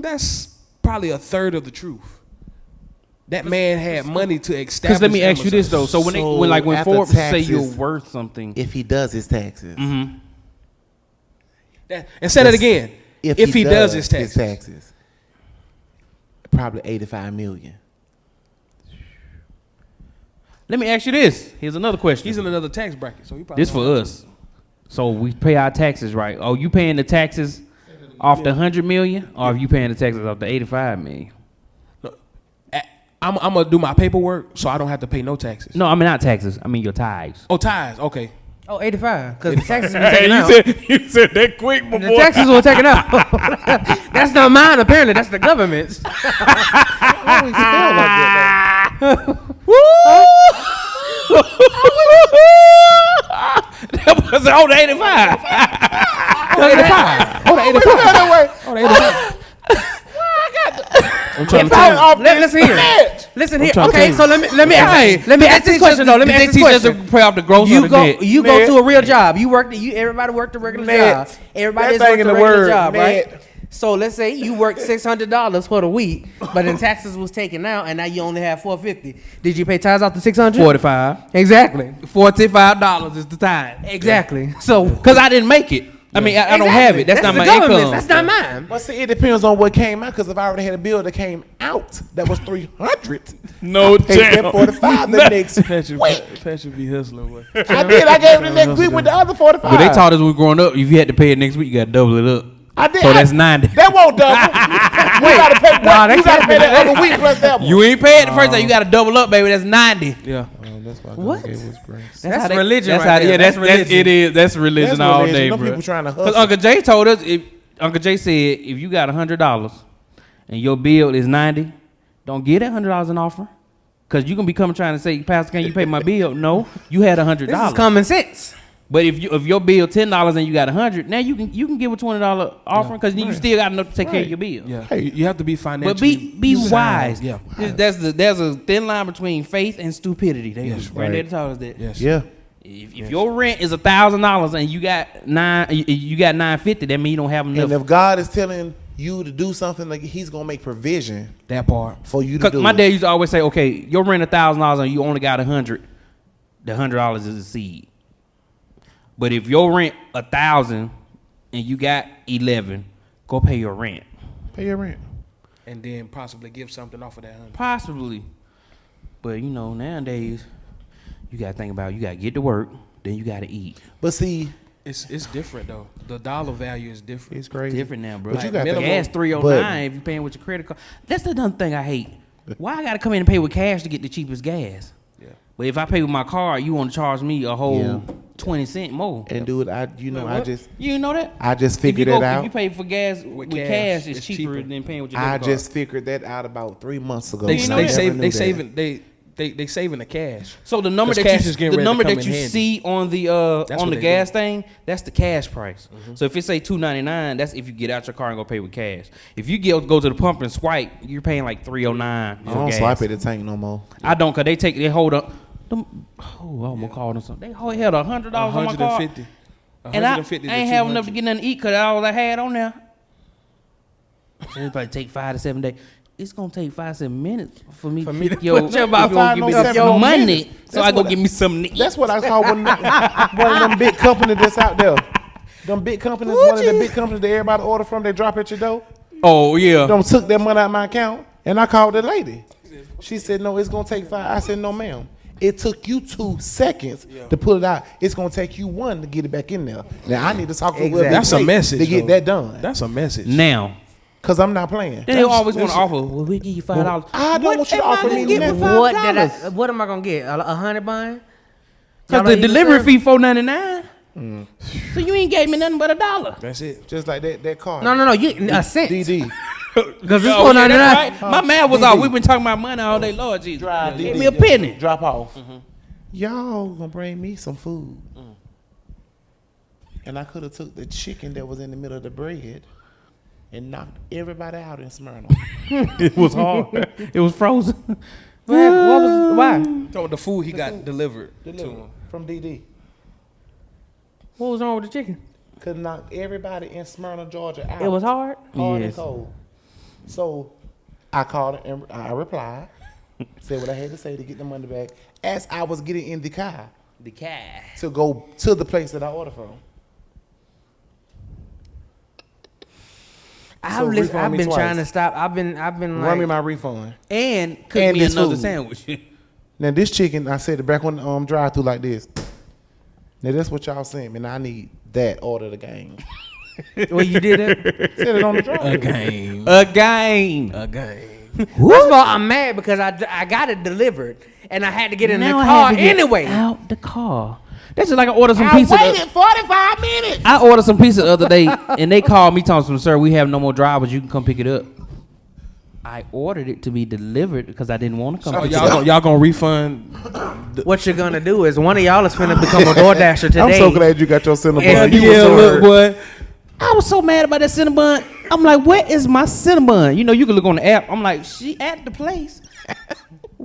That's probably a third of the truth. That man had money to establish. Because let me ask you Amazon. this though. So when So when after Forbes say taxes- you're worth something, If he does his taxes, mm-hmm. And say that again. If he does his taxes. probably 85 million. let me ask you this. Here's another question. He's in another tax bracket, so he probably This for us. So we pay our taxes, right? Oh, you paying the taxes off the 100 million, or are you paying the taxes off the 85 million? I'm gonna do my paperwork so I don't have to pay no taxes. No, I mean not taxes. I mean your tithes. Oh, tithes. Okay. Oh, 85. Because the taxes been taken out. you said that quick, my The taxes were taken out. That's not mine, apparently. That's the government's. That was on the 85. Oh, the 85. Oh, the 85. I'm trying to tell you. Let's hear it. Listen here. trying to Okay, tell so you. let me ask this question though. Let me ask this Teach us to question. pay off the gross or You the go debt. you go to a real job. You work. Everybody worked a regular Matt, job. Everybody that thing worked in a the regular word, job, right? Matt. So let's say you worked $600 for the week, but then taxes was taken out, and now you only have $450. Did you pay tithes off the $600? 45. Exactly. $45 is the time. Exactly. So Because I didn't make it. I mean, I don't have it. That's not the my government's. income. That's not mine. But see, it depends on what came out. Because if I already had a bill that came out that was $300, No I paid that 45 the next week. Patrick be hustling. Boy. I did. I gave it the next week with the other 45. But they taught us when we were growing up, if you had to pay it next week, you got to double it up. I did. So that's 90. That won't double. You gotta pay. You gotta pay that other week plus that one. You ain't paying the first time. You got to double up, baby. That's 90. Yeah. That's why What? That's how religion That's right how. there. Yeah, That's religion. it is. That's religion all religion. day, Them bro. people trying to Because hustle. Uncle Jay told us, Uncle Jay said, if you got $100 and your bill is 90, don't get that $100 in offering. Because you can be coming trying to say, Pastor, can you pay my bill? No, you had $100. This is common sense. But if your bill $10 and you got $100, now you can give a $20 offering because you still got enough to take care of your bill. Yeah. Hey, You have to be financially. But be sound. wise. Yeah. There's a thin line between faith and stupidity. Yes, Granddaddy taught us that. Yes. Yeah. If your rent is $1,000 and you got $950, that means you don't have enough. And if God is telling you to do something, like He's gonna make provision That part. for you to Cause do. my it. dad used to always say, okay, your rent $1,000 and you only got $100. The $100 is a seed. But if your rent $1,000 and you got 11, go pay your rent. Pay your rent. And then possibly give something off of that 100. Possibly. But you know, nowadays, you gotta think about, you gotta get to work, then you gotta eat. But see, It's different though. The dollar value is different. it's crazy. Different now, bro. But you Like, got to- gas $3.09 if you're paying with your credit card. That's the another thing I hate. Why I gotta come in and pay with cash to get the cheapest gas? Yeah. But if I pay with my card, you want to charge me a whole Yeah. 20 cents more. And do it. I You know that? just If figured you that out. If you pay for gas with cash, it's cheaper than paying with your I debit just figured that out about 3 months ago. They, You know they that? save. Never They knew saving. They saving the cash. So the number 'Cause that cash is getting ready to come in you handy. see on the That's on what the they gas do. thing, that's the cash price. So if it say $2.99, that's if you get out your car and go pay with cash. If you go to the pump and swipe, you're paying like $3.09 I for don't gas. swipe at the tank no more. I don't, cause they hold up. I almost called them something. They held $100 on my card, 150. and I 150 ain't have enough to get nothing to eat cause all I had on there. So it's probably take 5 to 7 days. It's gonna take 5 to 7 minutes for me to get your, put your if you gonna give me 5 to 7 your money, minutes. so I That's go what give me something to eat. That's what I saw one of them big companies that's out there. Them big companies, one of the big companies that everybody order from, they drop at your door. Oh yeah. Them took that money out of my account, and I called the lady. She said, "No, it's gonna take 5." I said, "No, ma'am. It took you 2 seconds to pull it out. It's gonna take you 1 to get it back in there. Now I need to talk to whoever That's it a take message, to get though. that done. That's a message. Now, Cause I'm not playing. then they always want to offer. Well, we give you $5. I don't want you to offer me nothing. What what am I gonna get? A $100 bun? Cause the delivery fee $4.99. So you ain't gave me nothing but $1. That's it. Just like that car. No. You a cent. DD. Because it's Oh, yeah, $4.99. that's right. My man was off. We've been talking about money all day, Lord Jesus. Give me a penny. Drop off. Y'all gonna bring me some food. And I could have took the chicken that was in the middle of the bread and knocked everybody out in Smyrna. It was hard. It was frozen. Why? So the food he got delivered to him. From DD. What was wrong with the chicken? Could knock everybody in Smyrna, Georgia out. It was hard. Hard and Yes. cold. So I called her and I replied, said what I had to say to get the money back as I was getting in the car The cat. to go to the place that I ordered from. So I've refund me been twice. trying to stop. I've been Run me like, my refund. And cook And me this another food. sandwich. Now this chicken, I said the back on the drive through like this. Now that's what y'all sent me. Now I need that order the game. well, you did it. Said it on the drive. game. Again. First of all, I'm mad because I got it delivered and I had to get in the Now I car had to get anyway. out the car. That's just like I ordered some I pizza. waited 45 minutes. I ordered some pizza the other day, and they called me talking, "Sir, we have no more drivers. You can come pick it up." I ordered it to be delivered because I didn't want to come. So pick it up. y'all gonna refund? What you're gonna do is one of y'all is finna become a DoorDasher today. I'm so glad you got your Cinnabon. And You you was Yeah, so look, hurt. boy. I was so mad about that Cinnabon. I'm like, where is my Cinnabon? You know, you can look on the app. I'm like, she at the place.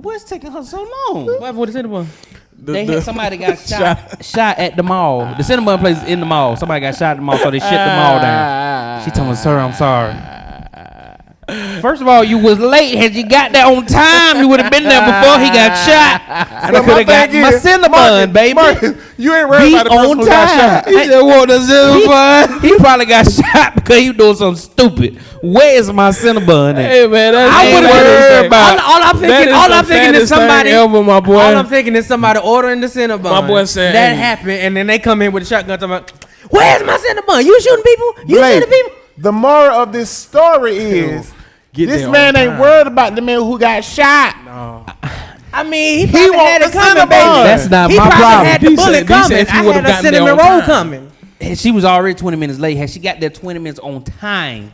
What's taking her so long? What happened with the Cinnabon? Somebody got shot at the mall. The Cinnabon place is in the mall. Somebody got shot at the mall, so they shut the mall down. She told me, sir, I'm sorry. First of all, you was late. Had you got there on time, you would have been there before he got shot. And I could have got my Cinnabon, baby. Marcus, you ain't worried about the person who got shot. He just want the Cinnabon. He probably got shot because he was doing something stupid. Where is my Cinnabon at? Hey man, that's I would worried about. all I'm thinking is somebody. Ever, my boy. All I'm thinking is somebody ordering the Cinnabon. My boy said that happened, and then they come in with a shotgun talking about, "Where's my Cinnabon? You shooting people? You shooting people?" The moral of this story is this man ain't worried about the man who got shot. No. I mean, he probably had it coming, baby. That's not my problem. Had the bullet coming. I had a cinnamon roll coming. And she was already 20 minutes late. Had she got there 20 minutes on time,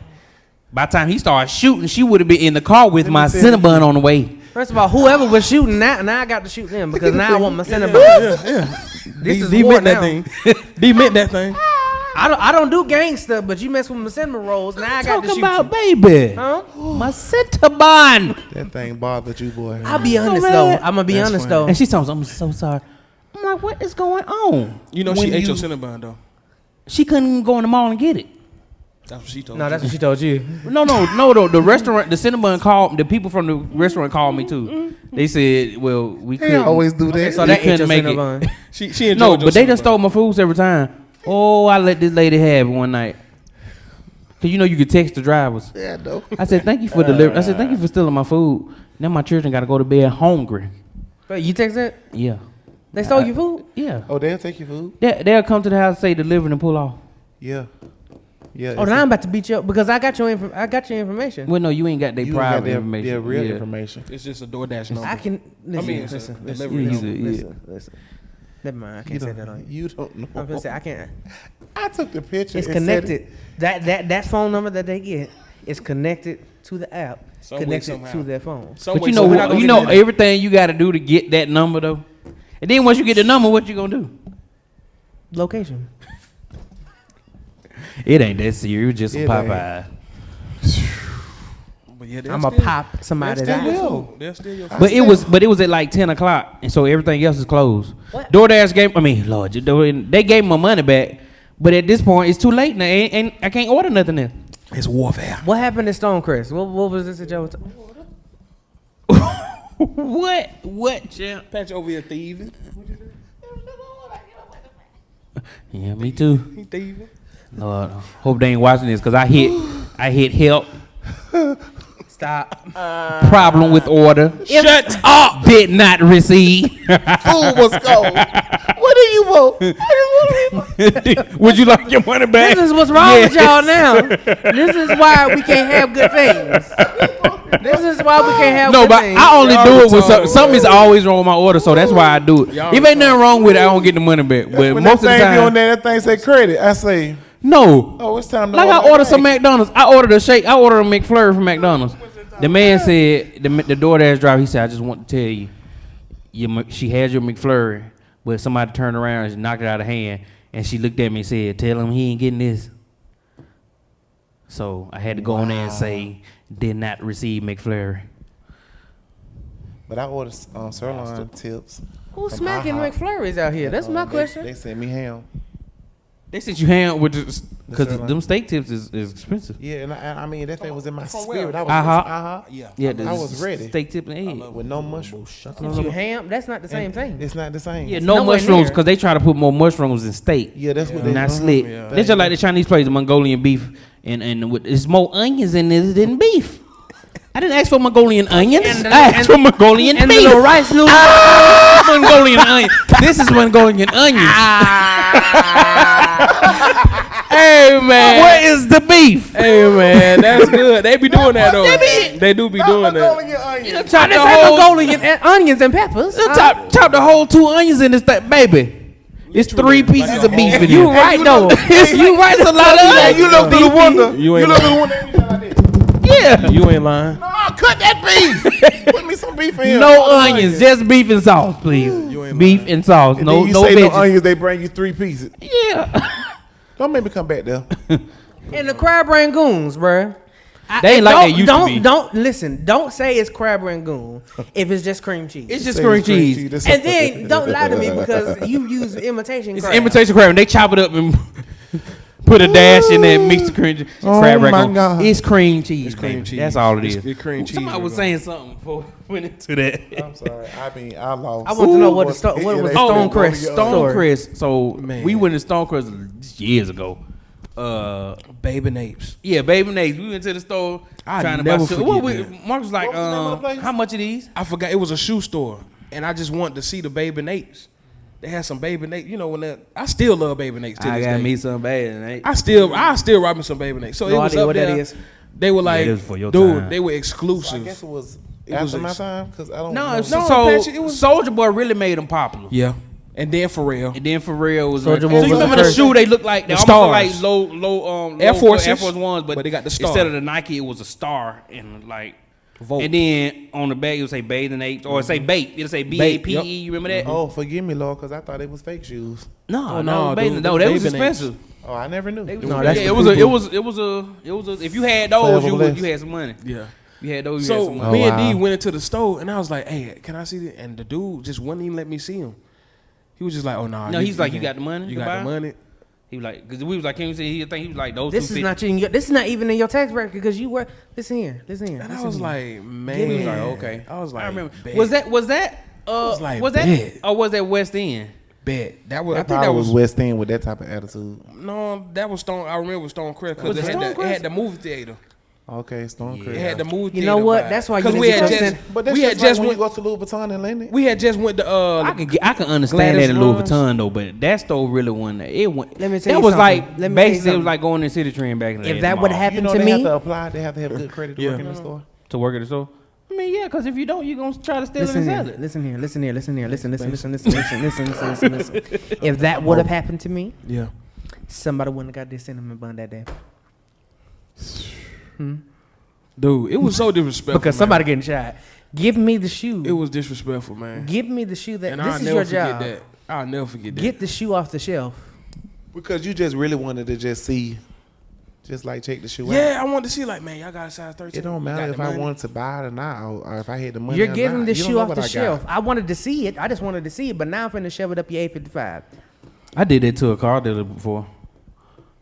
by the time he started shooting, she would have been in the car with my Cinnabon on the way. First of all, whoever was shooting, now I got to shoot them because now I want my Cinnabon. This is war now. Demit that thing. I don't do gangster, but you mess with my cinnamon rolls, now I got to shoot about you. baby. Huh? My Cinnabon. That thing bothered you, boy. I'll be honest though. I'm gonna be honest though. And she told me, I'm so sorry. I'm like, what is going on? You know she ate your Cinnabon though. She couldn't even go in the mall and get it. That's what she told. No, that's what she told you. No. The restaurant, the Cinnabon called. The people from the restaurant called me too. They said, well, we They couldn't. always do that. Okay, so They that ain't couldn't your make it. Cinnabon. She enjoyed No, your but they just Cinnabon. stole my foods every time. Oh, I let this lady have it one night. Cause you know you could text the drivers. Yeah, no. I said thank you for delivering. I said thank you for stealing my food. Now my children got to go to bed hungry. But you text that? Yeah, They stole your food? yeah. Oh, they'll take your food? They'll come to the house, say deliver and pull off. Yeah. Yeah. Oh, now I'm about to beat you up because I got your information. Well, no, you ain't got their you private got their, information. their real Yeah. information. It's just a DoorDash number. I can listen. mean, it's a listen. delivery Listen. number. Listen. Never mind. I You can't say that on you. you don't know. I'm gonna say I can't. I took the picture. It's and said connected. That phone number that they get is connected to the app. Some way, Connected somehow. to their phone. Some But way, you somehow. know everything you got to do to get that number though. And then once you get the number, what you gonna do? Location. It ain't that serious. It's just some It ain't. Popeye. But yeah, I'm gonna pop somebody's They'll eye. steal your food. They'll steal your food. But it was at like 10 o'clock, and so everything else is closed. What? DoorDash gave. I mean, Lord, they gave my money back. But at this point, it's too late now, and I can't order nothing else. It's warfare. What happened to Stonecrest? What was this that y'all was talking? What, champ? Patch over here thieving. Yeah, me too. He thieving. Lord, hope they ain't watching this because I hit help. Stop. Problem with order. Shut up. Did not receive. food was cold. What do you want? Would you like your money back? This is what's wrong with y'all now. This is why we can't have good things. This is why we can't have No, good but things. I only Y'all do it with retarded. something is always wrong with my order, so that's why I do it. Y'all If ain't nothing wrong with it, I don't get the money back. But When most of that the thing be on time, there, that thing say credit. I say, no. oh, it's time to Like I order ordered some back. McDonald's. I ordered a shake. I ordered a McFlurry from McDonald's. The man said, the DoorDash driver, he said, I just want to tell you, she had your McFlurry, but somebody turned around and knocked it out of hand, and she looked at me and said, tell him he ain't getting this. So I had to go on there and say, did not receive McFlurry. But I ordered sirloin tips. Who's from smacking IHOP. McFlurries out here? That's my question. They sent me ham. They sent you ham with because sirloin. them steak tips is expensive. Yeah, and I mean that thing was in my From spirit. where? I was IHOP? Yeah. Yeah, I was ready. Steak tip and egg. with no mushrooms. You ham? That's not the same thing. It's not the same. Yeah, no nowhere mushrooms near. because they try to put more mushrooms in steak. Yeah, that's what they Not do. slick. Yeah. They just like the Chinese place, the Mongolian beef, and with there's more onions in this than beef. I didn't ask for Mongolian onions. And the- I asked for Mongolian And the beef. little rice noodles. Mongolian onion. This is Mongolian onions. Hey man, what is the beef? Hey man, that's good. They be doing that though. They do be doing that. I just had Mongolian onions and peppers. Chop the whole 2 onions in this thing, baby. It's 3 pieces of beef in You here. right though. You right. It's a lot of onions. You look through the window. You ain't look through the window. Yeah. You ain't lying. No, cut that beef. Put me some beef in here. No onions, just beef and sauce, please. ain't Beef and sauce. And No, then you no say no veggies. onions, they bring you 3 pieces. Yeah. Don't make me come back there. And the crab rangoons, bruh. They ain't like they used to be. Don't listen. Don't say it's crab rangoon if it's just cream cheese. It's just cream cheese. And then don't lie to me because you use imitation It's crab. imitation crab, and they chop it up and put a dash in there and mix the cream cheese. Crab my rangoon. God. It's cream cheese. It's cream baby. cheese. That's all it is. It's cream cheese. Somebody was saying something before we went into that. I'm sorry. I lost. I want to know what was Stonecrest Stonecrest. So Man. we went to Stonecrest years ago. Baby Napes. Yeah, Baby Nate's. We went to the store I trying to never buy shit. forget that. Mark was like, What was the name of the place? how much are these? I forgot it was a shoe store, and I just wanted to see the Baby Napes. They had some Baby Napes. You know when that I still love Baby Napes to I this got day. me some Baby Nate. I still rock me some Baby Napes. So No it was idea up what there. that is. They were like, it was for your dude, time. they were I exclusive. guess it was It after was my ex- time because I don't. No, know. so Patchy, it was- Soldier Boy really made them popular. Yeah, and then Pharrell. And then Pharrell was Soulja like, Boy so you was remember the the first. shoe they look like they The almost look stars. like low Air Forces, Air Force Ones, but they got the star. instead of the Nike, it was a star and like Vote. and then on the back it would say Bathing Apes or it say Bait. It'll say BAPE. Yep. You remember that? Oh, forgive me, Lord, because I thought it was fake shoes. No, Oh, no, no, Bathing. dude, No, they was Bathing Apes. expensive. Oh, I never knew. No, that's Yeah, the it was a, people. it was a. If you had those, Forever you blessed. had some money. Yeah. You had those. You had So some money. me and wow. D went into the store, and I was like, "Hey, can I see it?" And the dude just wouldn't even let me see him. He was just like, "Oh no." No, he's like, "You can't. got the money You to got buy?" the money." He was like, because we was like, can you see? He think he was like those. This is not in your, this is not even in your tax record because you were. Listen here. And I listen was here. like, man, Give me He was like, okay. I was like, I remember. bet. Was that? was like, was that? bet. Or was that West End? Bet that was. I I think probably that was was West End with that type of attitude. no, that was Stone. I remember Stonecrest because Was it it had Stonecrest? the movie theater. Okay, Stonecrest. It had the movie theater. You know what? vibe. That's why you 'Cause need we to had go just send- But that's we just had like just when went. you go to Louis Vuitton in London. We had just went to I can understand Gladys that in Louis Runs. Vuitton though, but that store really wasn't. It went. Let me tell that you was something. like Let me tell you basically it was something. like going in City Trend back in the day. If at that the would mall. have You happened know to they me, have to apply. They have to have good credit to Yeah. work in the store. to work at the store. I mean, yeah, because if you don't, you're gonna try to steal it listen and here, sell it. listen here, listen here, listen here, listen. If that would have happened to me, Yeah. somebody wouldn't have got this cinnamon bun that day. Dude, it was so disrespectful. Because man. somebody getting shot. Give me the shoe. It was disrespectful, man. Give me the shoe that And this I'll is never your forget job. that. I'll never forget that. Get the shoe off the shelf. Because you just really wanted to just see, just like check the shoe out. Yeah, I wanted to see like, man, y'all got a size 13. It don't You matter got if the I money? wanted to buy it or not, or if I had the money. You're or giving not. the You don't shoe know off what the I got. shelf. I wanted to see it. I just wanted to see it, but now I'm finna shove it up your 855. I did that to a car dealer before.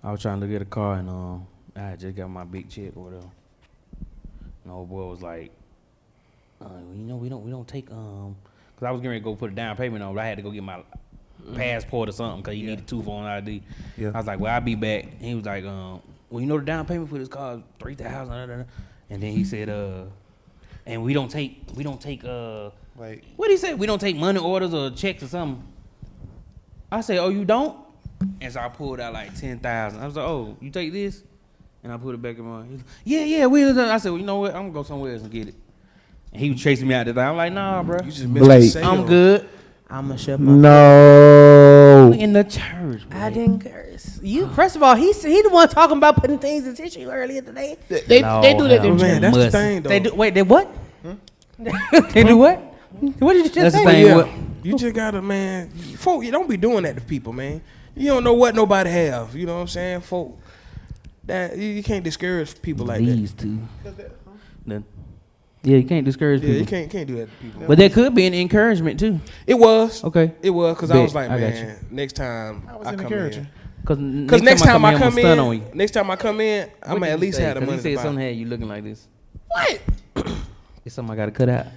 I was trying to get a car and I had just got my big check or whatever. And old boy was like, you know, we don't take because I was getting ready to go put a down payment on, but I had to go get my passport or something because he needed 2 phone ID. Yeah. I was like, well, I'll be back. And he was like, well, you know the down payment for this car is $3,000. And then he said, and we don't take Like, what did he say? We don't take money orders or checks or something. I said, oh, you don't? And so I pulled out like 10,000. I was like, oh, you take this? And I put it back in my. He's like, yeah. I said, well, you know what? I'm gonna go somewhere else and get it. And he was chasing me out there. I'm like, nah, bro. You just missed Blake. the sale. I'm good. I'ma shut my no. We in the church. I man. didn't curse. You first of all, he the one talking about putting things in tissue earlier today. They do that hell, in Man, that's must. the thing, though. They do. Wait, they what? They do what? What did you just That's the say? thing. Yeah, What- you just gotta, man. Folk, you don't be doing that to people, man. You don't know what nobody have. You know what I'm saying, folk? That you can't discourage people like These two. Yeah, you can't discourage that. Yeah, people. you can't do that to people. But that could be an encouragement too. It was. Okay. It was because I Bet. was like, I got man, next time I was I come encouraging. in. Because Next time I come stun on you. in, next time I come in, I'm What at did least say? have the 'Cause money he to said buy. something had you looking like this. What? It's something I got to cut out.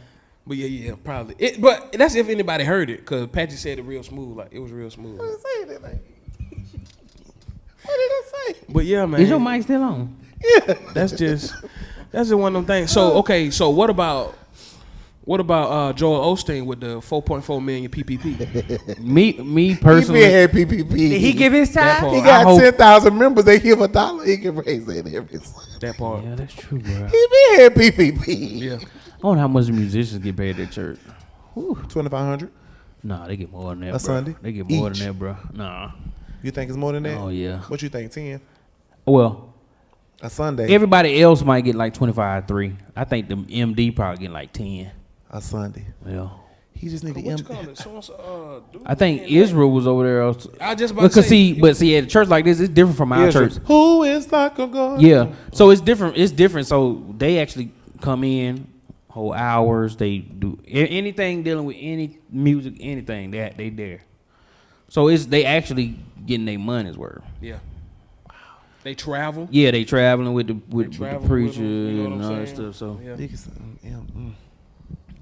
But yeah, probably. But that's if anybody heard it, because Patrick said it real smooth, like it was real smooth. What did I say? But yeah, man, Is your mic still on? that's just one of them things. So okay, so what about Joel Osteen with the 4.4 million PPP? Me He personally. been had PPP. Did he give his That time? part. He I got hope- 10,000 members. They give $1. He can raise that every. That part. Yeah, that's true, bro. He been had PPP. Yeah. I wonder how much the musicians get paid at church. 2,500. Nah, they get more than that, A bro. Sunday? They get more Each? than that, bro. Nah. You think it's more than that? Oh, yeah. What you think? 10? Well, A Sunday. everybody else might get like 25, 3. I think the MD probably get like 10. A Sunday. Yeah. He just need to What you call it? Dude, I think Israel was over there. Also. I just about to Because say, at a church like this, it's different from our church. Who is like a God? Yeah, so it's different. It's different. So they actually come in whole hours. They do anything dealing with any music, anything. They there. So they actually getting their money's worth. Yeah. They travel. Yeah, they traveling with the travel preacher with them, you know what and I'm all that saying? stuff. So Yeah.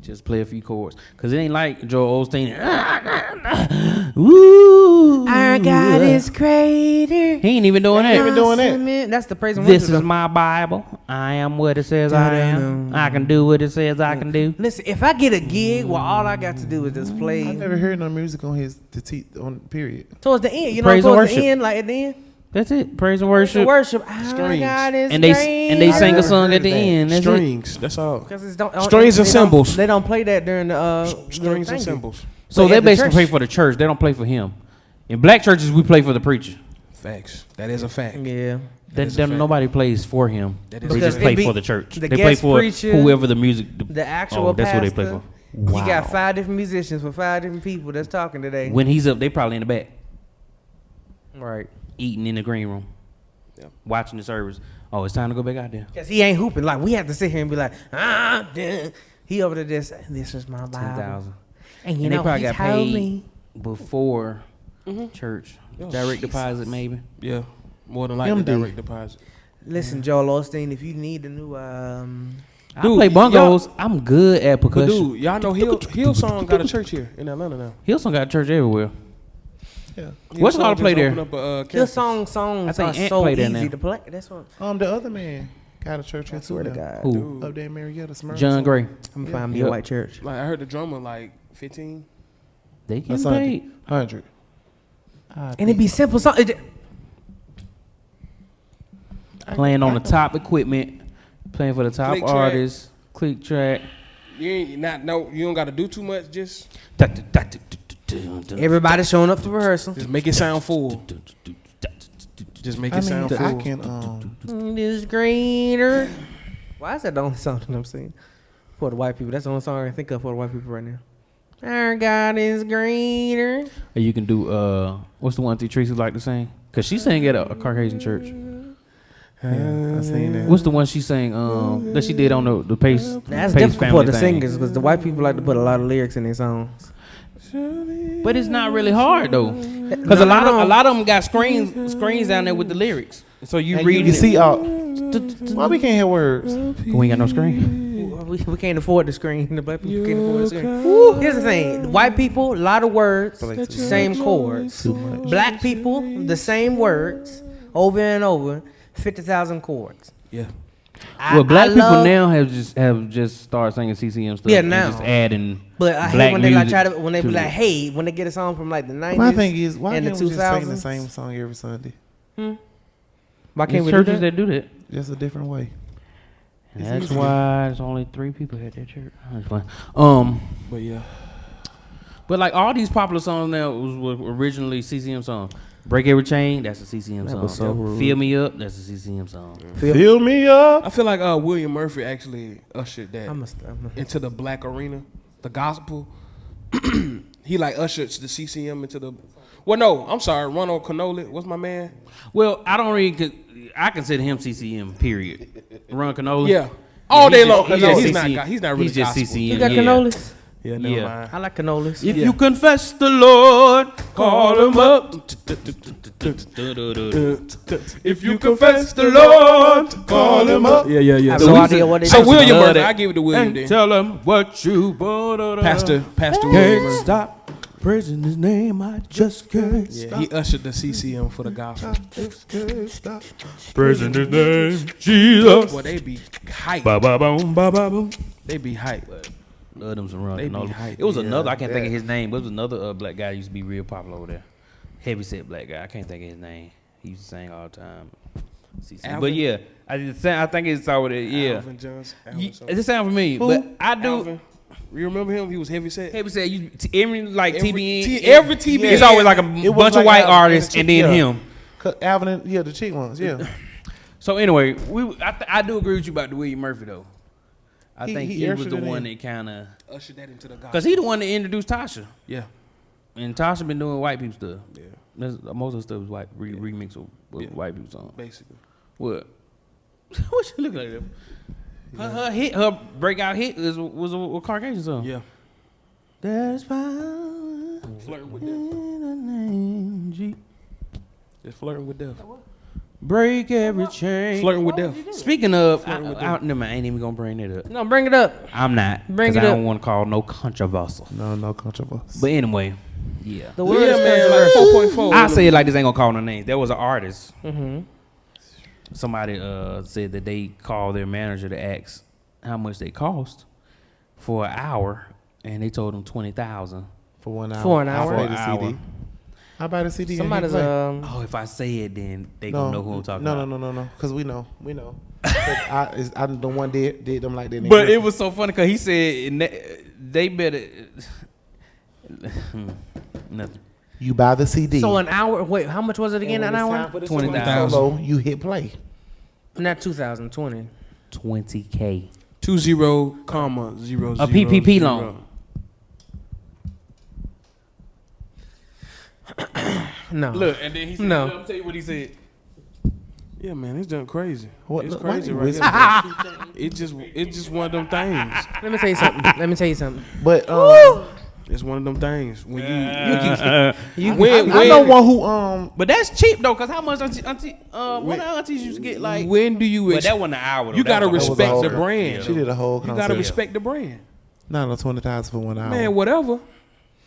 just play a few chords, cause it ain't like Joel Osteen. Woo! Our God is greater. He ain't even doing that. even doing that. That's the praise and This worship. is my Bible. I am what it says I am. I can do what it says I can do. Listen, if I get a gig where all I got to do is just play I never heard no music on on period. towards the end, you know, Praise and towards the worship. end, like at the end, That's it. Praise and worship. worship. Our Strings. God is And they greater. sing a never song heard at the that. end. That's it. Strings. That's all. Because it's Strings and cymbals. They don't play that during the Strings and thank you. cymbals. So But they at the basically church- play for the church. They don't play for him. In black churches, we play for the preacher. Facts. That is a fact. Yeah. is a fact. Nobody plays for him. That is They a just fact. play It be for the church. the They play guest for preacher, whoever the music. The actual that's pastor. what they play for. You got 5 different musicians with 5 different people that's talking today. When he's up, they probably in the back Right. eating in the green room, Yeah. watching the service. Oh, it's time to go back out there. Because he ain't hooping. Like, we have to sit here and be like, duh. He over there this is my Bible. 10,000. And you And they know, probably he got told paid me. before church. Oh, Direct deposit, maybe. Yeah. More than likely MD. direct deposit. Listen, Joel Osteen, if you need a new I Dude, play bongos. I'm good at But percussion. dude, y'all know Hillsong got a church here in Atlanta now. Hillsong got church everywhere. Yeah. What's it called to play there? your Campus. songs I think are Ant so played there easy now. to play. That's what The other man got a church here I too. swear to now. God. Who? Up there in Marietta, Smyrna. John Gray. I'm gonna find me Yep. a white church. Like I heard the drummer like 15. They That's get paid. 100. And it be simple song. Playing on the top equipment, playing for the top Click track. artists, click track. You don't got to do too much. Just Everybody showing up to rehearsal. make it sound full. Just make it sound full. I can This greener. Why is that the only song that I'm singing? For the white people. That's the only song I can think of for the white people right now. Our God is greener. Or you can do what's the one T Tracy like to sing? Cause she sang at a Caucasian church. I seen that. What's the one she sang that she did on the Pace? That's Pace difficult family for the thing. singers because the white people like to put a lot of lyrics in their songs. But it's not really hard though, because a lot of them got screens down there with the lyrics. So you And read you it. see, why we can't hear words? We ain't got no screen. We can't afford the screen. The black people can't afford the screen. Here's the thing: white people, a lot of words, same chords. Black people, the same words over and over, 50,000 chords. Yeah. Well, black people now have just started singing CCM stuff. Yeah, and now. just adding. But I hate black when they like music try to when they be to like, it. hey, when they get a song from like the 90s. My thing is, why and the can't we just sing the 2000s? same song every Sunday? Why There's can't we do churches that? that do that. Just a different way. And that's why there's only 3 people at that church. I'm just playing. But yeah. But like all these popular songs now was originally CCM songs. Break Every Chain, that's a CCM That song. was so rude. Feel Me Up, that's a CCM song. Fill me up. I feel like William Murphy actually ushered that I'm into the black arena, the gospel. He like ushered the CCM into the. Well, no, I'm sorry, Ronald Canoli. What's my man? Well, I consider him CCM. Period. Ron Canola. Yeah, all day he's long. just- No, he's he's just not. He's not really he's just gospel. CCM. You got yeah. cannolis? Yeah, never never mind. I like cannolis. If you confess the Lord, call him up. If you confess the Lord, call him up. Yeah. I have no idea what it So is. William Love Murphy, it. I give it to William. And Then. tell him what you want. Pastor William Can't Murphy. stop praising his name. I just can't Yeah, stop he ushered the CCM for the gospel. praising his name. Jesus. Boy, they be hype. Ba ba boom, ba ba boom. They be hype. Love them some Ron They be Canola. hype, It was yeah. another. I can't think of his name. But it was another black guy who used to be real popular over there. Heavyset black guy. I can't think of his name. He used to sing all the time. Alvin? But yeah, I think it's all it. Yeah, Alvin Johnson. it just sound familiar. Who? But I do. Alvin. You remember him? He was heavy set. Heavyset. Every like TBN. Every TBN. It's always like a It was bunch like of white Alvin artists and and then yeah. him. Alvin and the chick ones, yeah. So anyway, I do agree with you about the William Murphy though. I think he was ushered the it one in. that kind of ushered that into the gospel. Cause he the one that introduced Tasha, Yeah. and Tasha been doing white people stuff. Yeah. Most of the stuff is white remix of white people songs. Basically. What? What you looking at? Her hit, her breakout hit was a Caucasian song. Yeah. There's power Flirting with in death. the name G. Just flirting with death. Break every chain. Flirting with death. Speaking of, Flirting with I ain't even gonna bring it up. No, bring it up. I'm not. Bring 'cause it I up. don't want to call no controversial. No controversy. But anyway, yeah. The word Yeah, is man. Like 4.4. I say it like this, ain't gonna call no names. There was an artist. Mm-hmm. Somebody said that they called their manager to ask how much they cost for an hour, and they told them 20,000 For 1 hour. For an hour? I For buy an the hour. CD. I buy the CD. Somebody's Oh, if I say it, then they gonna know who I'm talking about. No. Because we know. 'Cause I the one did them like that. But it was so funny because he said they better nothing. You buy the CD. So an hour. Wait, how much was it again? An hour? 20,000. Solo, you hit play. Not 2020. 20K. 20, comma 0, A PPP loan. No. Look, and then he said, No. "Let me tell you what he said." Yeah, man, it's done crazy. What- It's look, crazy why- right here. It's just one of them things. Let me tell you something. Let me tell you something. But It's one of them things when I know one who But that's cheap though, cause how much auntie one of our aunties used to get like? when do you But ex- that wasn't an hour. Though. you gotta That was a whole- respect whole- the brand. she did a whole You concert. gotta respect the brand. No, 20,000 for 1 hour. Man, whatever.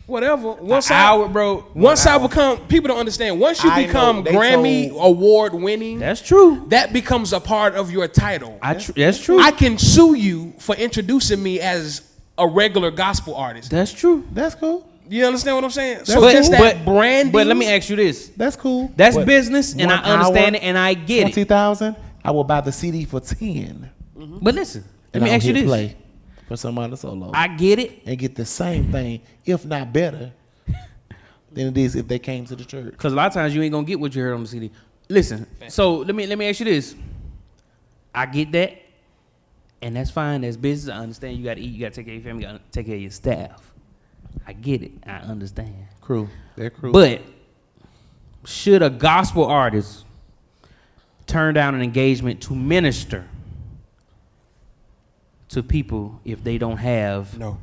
Once An hour, bro. Once I become, people don't understand. Once you I know, become they Grammy told- award winning, That's true. that becomes a part of your title. That's true. I can sue you for introducing me as a regular gospel artist. That's true. That's cool. You understand what I'm saying? So But- just that but- branding. But let me ask you this: That's cool. that's But business, and I 1 understand hour, it, and I get it. 20,000. I will buy the CD for 10. But listen, let And me I'll ask you hit this: play for somebody solo I get it, and get the same thing, if not better, than it is if they came to the church. because a lot of times you ain't gonna get what you heard on the CD. Listen, so let me ask you this: I get that, and that's fine. That's business. I understand. You got to eat. You got to take care of your family. You got to take care of your staff. I get it. I understand. Crew, their crew. But should a gospel artist turn down an engagement to minister to people if they don't have No.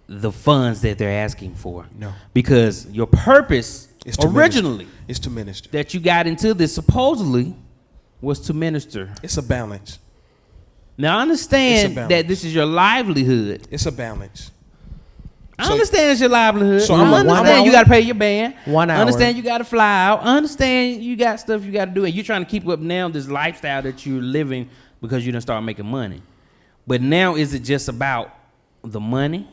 the funds that they're asking for? No. Because your purpose It's to originally It's to minister. that you got into this supposedly was to minister. It's a balance. Now I It's understand a balance. that this is your livelihood. It's a balance. I understand it's your livelihood. So I I'm a- understand I'm a- you got to pay your band. 1 hour. I understand you got to fly out. I understand you got stuff you got to do, and you're trying to keep up now this lifestyle that you're living because you done start making money. But now is it just about the money?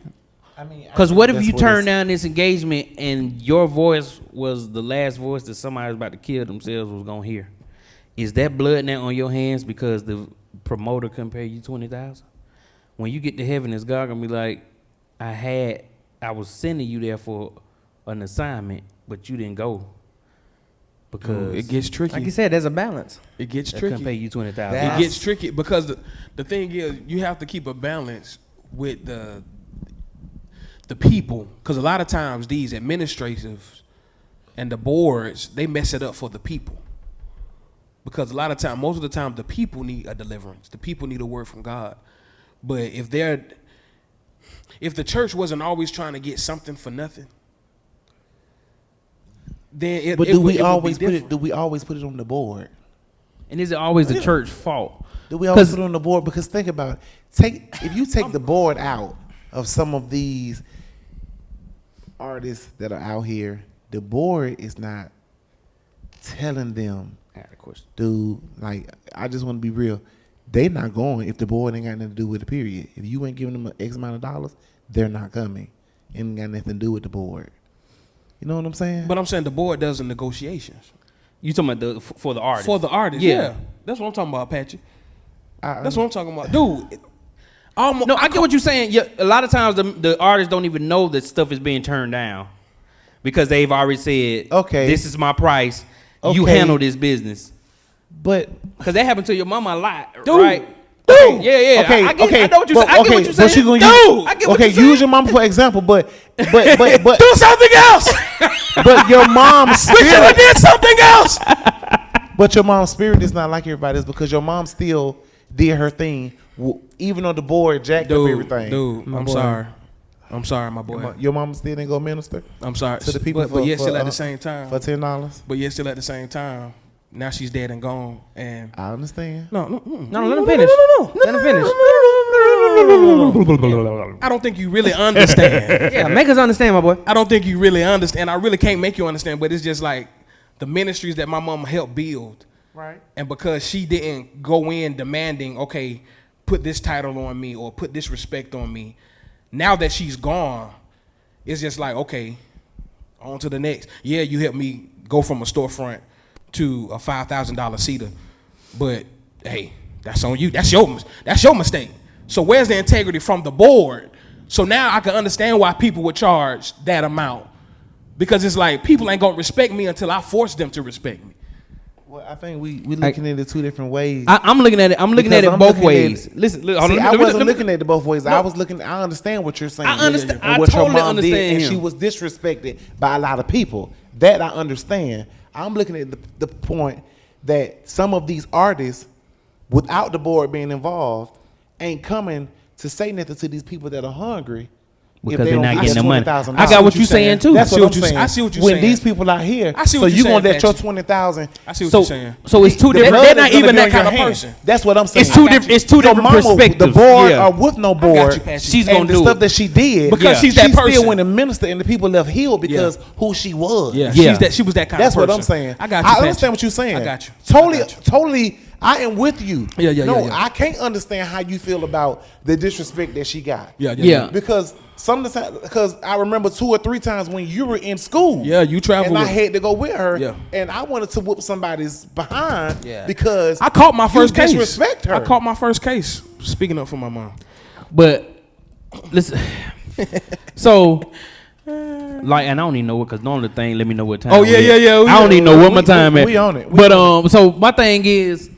I mean, Because what if you turn down this engagement and your voice was the last voice that somebody was about to kill themselves was gonna hear? Is that blood now on your hands because the promoter couldn't pay you 20,000? When you get to heaven, is God gonna be like, I was sending you there for an assignment, but you didn't go because It gets tricky. Like you said, there's a balance. It gets they couldn't tricky. pay you 20,000. It gets tricky because the thing is you have to keep a balance with the people, because a lot of times these administrators and the boards, they mess it up for the people, because a lot of time, most of the time, the people need a deliverance. The people need a word from God. But if the church wasn't always trying to get something for nothing, then it But it do would- we it would be always put it? different. Do we always put it on the board? And is it always the church fault? Do we always 'Cause- put it on the board? Because think about it. If you take the board out of some of these artists that are out here, the board is not telling them, I got a question. dude, like, I just want to be real. They not going if the board ain't got nothing to do with it, period. If you ain't giving them an X amount of dollars, they're not coming. It ain't got nothing to do with the board. You know what I'm saying? But I'm saying the board does the negotiations You talking about for the artist? for the artist. Yeah. Yeah, that's what I'm talking about, Patrick. I- That's what I'm talking about, dude. Almost, No, I get what you're saying. Yeah, a lot of times the artists don't even know that stuff is being turned down because they've already said, Okay. this is my price. You Okay. handle this business. But Because that happened to your mama a lot, Dude. right? Dude. Yeah. Okay, I get, okay. I know what you're but, saying. I get okay, what you're saying. but you gonna Dude, I get what okay, you're saying. use your mama for example, but Do something else. but your mom's We should have spirit, did something else. but your mom's spirit is not like everybody's because your mom still did her thing, even though the board jacked up everything. Dude, My I'm boy. sorry. I'm sorry, my boy. Your mama still didn't go minister I'm sorry. to the people, but yet for, still at the same time. for $10. But yet still at the same time. Now she's dead and gone. And I understand. no, No, let him finish. Let him finish. I don't think you really understand. Yeah, make us understand, my boy. I don't think you really understand. I really can't make you understand, but it's just like the ministries that my mama helped build. Right. And because she didn't go in demanding, okay, put this title on me or put this respect on me, now that she's gone, it's just like, okay, on to the next. Yeah, you helped me go from a storefront to a $5,000 seater, but hey, that's on you. That's your mistake. So where's the integrity from the board? So now I can understand why people would charge that amount, because it's like people ain't gonna respect me until I force them to respect me. Well, I think we looking at it two different ways. I'm looking at it. I'm looking Because at it I'm both looking ways. at Listen, look, See, hold on, I let me- wasn't let me- looking at it both ways. I was looking. I understand what you're saying. I understand. And I what totally your mom did, understand and him. she was disrespected by a lot of people. That I understand. I'm looking at the point that some of these artists, without the board being involved, ain't coming to say nothing to these people that are hungry. if Because they they're don't not get getting the money. $20,000. I got what you're saying too. That's I see what what I'm you- saying. I see what you're when saying. these people out here, I see what so you're you gonna saying, let your Patrick. 20,000. I see what So, you're saying. so it's two The different. blood They're is not gonna even be that on kind your of hand. person. That's what I'm saying. It's two different. It's two Your different mama, perspectives. The board Yeah. are with no I got board. you, Patrick. She's and gonna the do stuff it that she did Because Yeah. she's that she person. still went to minister, and the people left healed because Yeah. who she was. Yeah, Yeah. she was that kind That's of what person. I'm saying. I got you. I Patrick. understand what you're saying. I got you. Totally, I got you. totally. I am with you. Yeah. No, I can't understand how you feel about the disrespect that she got. Yeah. Because some of the time, because I remember 2 or 3 times when you were in school. Yeah, you traveled and I with- had to go with her. Yeah. And I wanted to whoop somebody's behind. Yeah. Because I caught my first you case. disrespect her. I caught my first case. Speaking up for my mom. But listen, so like, and I don't even know what, because normally the thing let me know what time. Oh, yeah, it is. yeah, yeah. I don't even know what my time at. we on it. We But on so my thing is,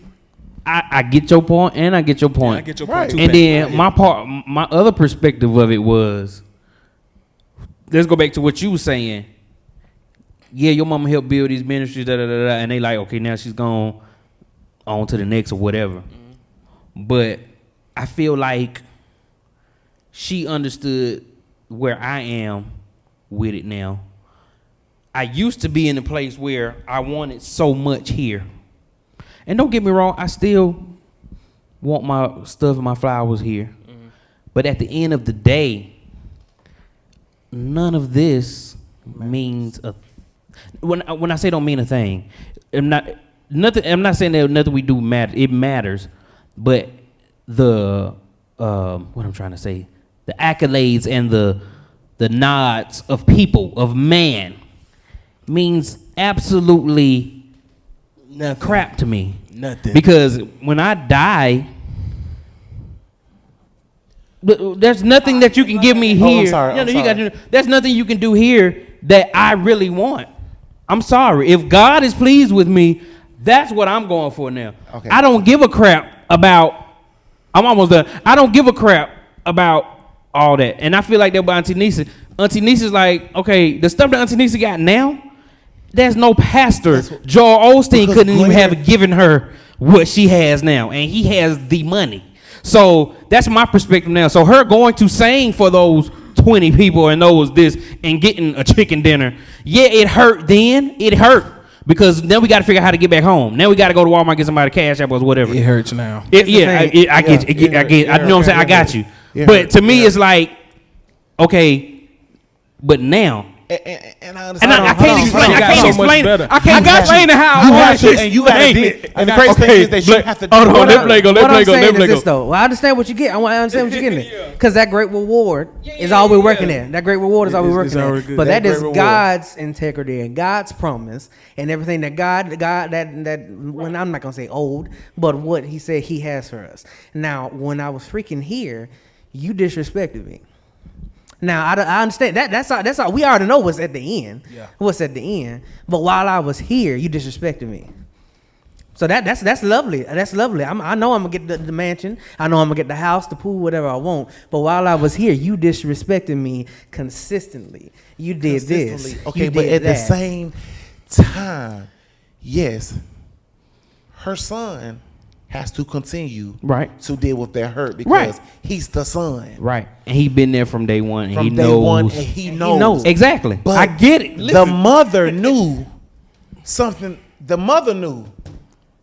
I get your point, and I get your point. I get your Right. point too. And Patrick. then my other perspective of it was, let's go back to what you were saying. Yeah, your mama helped build these ministries, and they like, okay, now she's gone on to the next or whatever. But I feel like she understood where I am with it now. I used to be in a place where I wanted so much here. And don't get me wrong, I still want my stuff and my flowers here. But at the end of the day, none of this means a. When I say don't mean a thing, I'm not saying that nothing we do matter. It matters, but the what I'm trying to say, the accolades and the nods of people, of man, means absolutely Nothing. crap to me. Nothing. Because when I die, there's nothing that you can give me Oh, I'm here. sorry, I'm You sorry. got there's nothing you can do here that I really want. I'm sorry. If God is pleased with me, that's what I'm going for now. Okay. I don't give a crap about. I'm almost done. I don't give a crap about all that. And I feel like that by Auntie Nisa. Auntie Nisa's like, okay, the stuff that Auntie Nisa got now, there's no pastor. Joel Osteen because couldn't even greater- have given her what she has now, and he has the money. So that's my perspective now. So her going to sing for those 20 people and those this and getting a chicken dinner, yeah, it hurt then. It hurt because then we got to figure out how to get back home. Now we got to go to Walmart, get somebody cash app or whatever. It hurts now. Yeah, I thing. get you. Yeah, I get. I yeah, know what I'm saying. yeah, I got yeah. you. Yeah, But to me, yeah. it's like, okay, but now. And I And understand. I can't explain. I got can't so much explain. better. I can't explain how You I have want to, it. and you got to dig. And the crazy thing is that you have to. Hold on, What let I'm- play go, let what play I'm go, saying let is play this go. though. Well, I understand what you get. I understand what you're getting at. Because that great reward is all we're working at. That great reward is all we're It's working already at. good. But That that is great reward. God's integrity and God's promise and everything that God that when I'm not gonna say old, but what He said He has for us. Now, when I was freaking here, you disrespected me. Now I understand that. That's all. We already know what's at the end. Yeah. What's at the end. But while I was here, you disrespected me. So that's lovely. That's lovely. I know I'm gonna get the mansion. I know I'm gonna get the house, the pool, whatever I want. But while I was here, you disrespected me consistently. You did this. Okay, You but did at the that. same time, yes, her son has to continue Right. to deal with that hurt because Right. he's the son Right. And he been there from day one. And from he day knows. one, and he knows. Exactly. But I get it. The Listen. mother knew something. The mother knew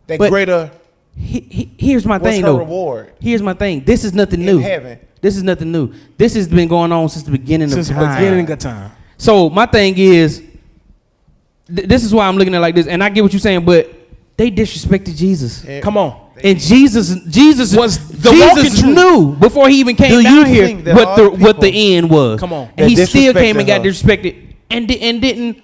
that But greater Here's my was thing her though. reward Here's my thing. This is nothing in new. heaven. This is nothing new. This has been going on since the beginning Since of the time. beginning of time. So my thing is, this is why I'm looking at it like this, and I get what you're saying, but they disrespected Jesus. Come on. And Jesus Was the walking Jesus truth. knew before he even Do came you down here think that what all the people what the end was. Come on. And he that still came and disrespected got her? disrespected and didn't.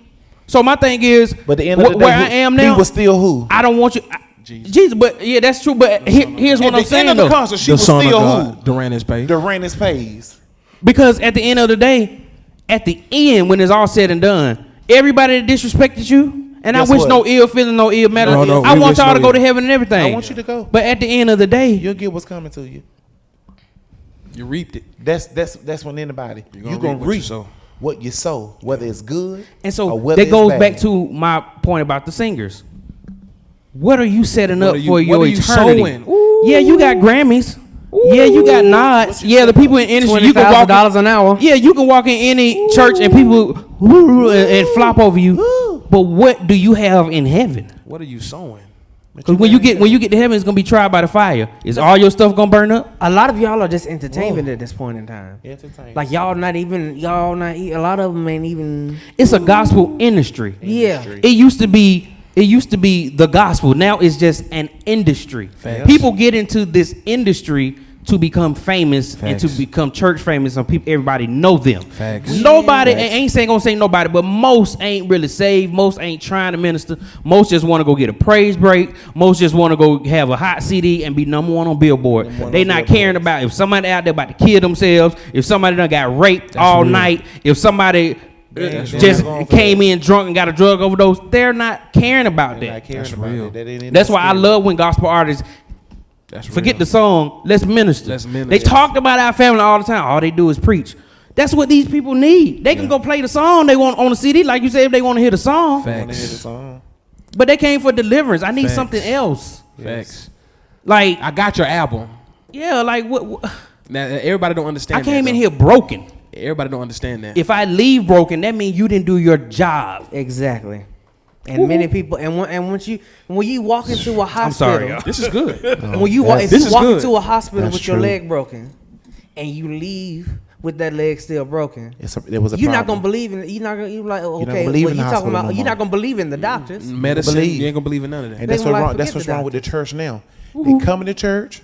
So my thing is, But at the end of the day, where I am now, he was still who? I don't want you. Jesus, but yeah, that's true. But here's what I'm At the end saying of the though, concert, she The was son of still God, who? Duran Page. Duranus pays. because at the end of the day, at the end when it's all said and done, everybody that disrespected you. And Guess I wish what? no ill feeling, no ill matter. No, I we want wish y'all no to go ill. to heaven and everything. I want you to go. But at the end of the day, You'll get what's coming to you. You reaped it. That's when anybody You're you gonna gonna reap what you reap sow. what you sow, whether it's good and so or whether that goes it's back bad. to my point about the singers. What are you setting What up are you- for what your are you eternity? sowing? Yeah, you got Grammys. Yeah, you got nods. Yeah, the people in the industry, you can walk $20,000 an hour. Yeah, you can walk in any church and people and flop over you. But what do you have in heaven? What are you sowing? Because when you get to heaven, it's gonna be tried by the fire. Is all your stuff gonna burn up? A lot of y'all are just entertainment at this point in time. Entertainment. Like y'all not. A lot of them ain't even. It's a gospel industry. Yeah. It used to be the gospel. Now it's just an industry. Facts. People get into this industry to become famous and to Facts. become church famous, and people, everybody know them. Facts. Nobody Facts. ain't saying gonna say nobody, but most ain't really saved. Most ain't trying to minister. Most just want to go get a praise break. Most just want to go have a hot CD and be number one on Billboard. They not caring about if somebody out there about to kill themselves, if somebody done got raped all real. night, if somebody That's just real. came in drunk and got a drug overdose. They're not caring about They're not that. caring That's about real. it. That ain't That's why I scary. love when gospel artists That's forget real. the song. Let's minister. Let's minister. They talked about our family all the time. All they do is preach. That's what these people need. They can go play the song they want on the CD, like you said, if they want to hear the song. I wanna hear the Facts. song. But they came for deliverance. I need Facts. something else. Facts. Like, I got your album. yeah, like what Now everybody don't understand. I came that, in though. here broken. Everybody don't understand that. If I leave broken, that means you didn't do your job. Exactly. And many people, and when you walk into a hospital, sorry, y'all. This is good. when you walk, if This you is walk good. into a hospital That's with your true. leg broken, and you leave with that leg still broken, There was a you're not problem. gonna believe in. You're not gonna. You're like, don't okay, believe what in you the talking hospital about? no You're more. not gonna believe in the doctors. Medicine, believe. you ain't gonna believe in none of that. And that's They what's gonna wrong. like, That's forget what's the wrong with the church now. They come into church,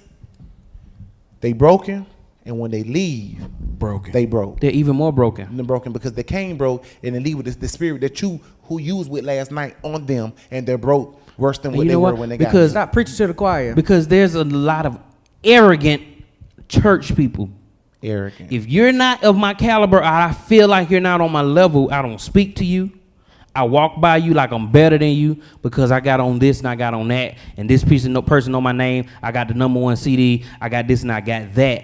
they broken, and when they leave, Broken. they broke. They're even more broken. And they're broken because they came broke, and they leave with the spirit that who you was with last night on them, and they're broke worse than And what you they know were what? when they got Because- here. Stop preaching to the choir. Because there's a lot of arrogant church people. Arrogant. If you're not of my caliber, I feel like you're not on my level, I don't speak to you. I walk by you like I'm better than you because I got on this and I got on that, and this piece of no person know my name. I got the #1 CD. I got this and I got that.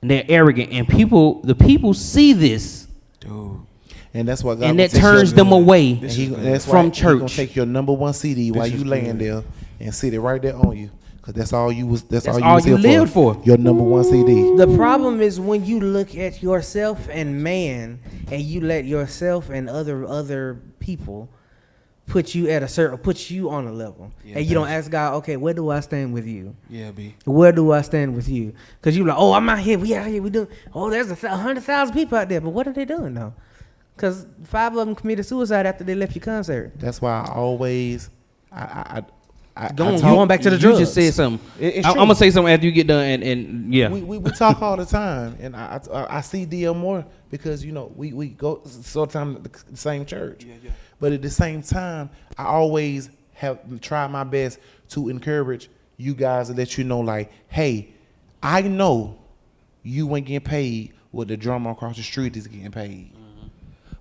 And they're arrogant, and the people see this, Dude. And that's why God and gonna that take turns your- them away and that's from why He gonna church. take your #1 CD while you laying there and sit it right there on you, because that's all you was. That's all you all was you here lived for. Your #1 CD. The problem is when you look at yourself and man, and you let yourself and other people put you on a level, Yeah, and you don't ask God, okay, where do I stand with you? Yeah, B. Where do I stand with you? Because you're like, oh, I'm out here, we out here, we do. Oh, there's 100,000 people out there, but what are they doing though? Because 5 of them committed suicide after they left your concert. That's why I always. I Going back to the You drugs. just said something. It's I'm true. gonna say something after you get done, and yeah. We talk all the time, and I see DL more because we go sometimes the same church. But at the same time, I always have tried my best to encourage you guys and let you know, like, hey, I know you ain't getting paid what the drummer across the street is getting paid.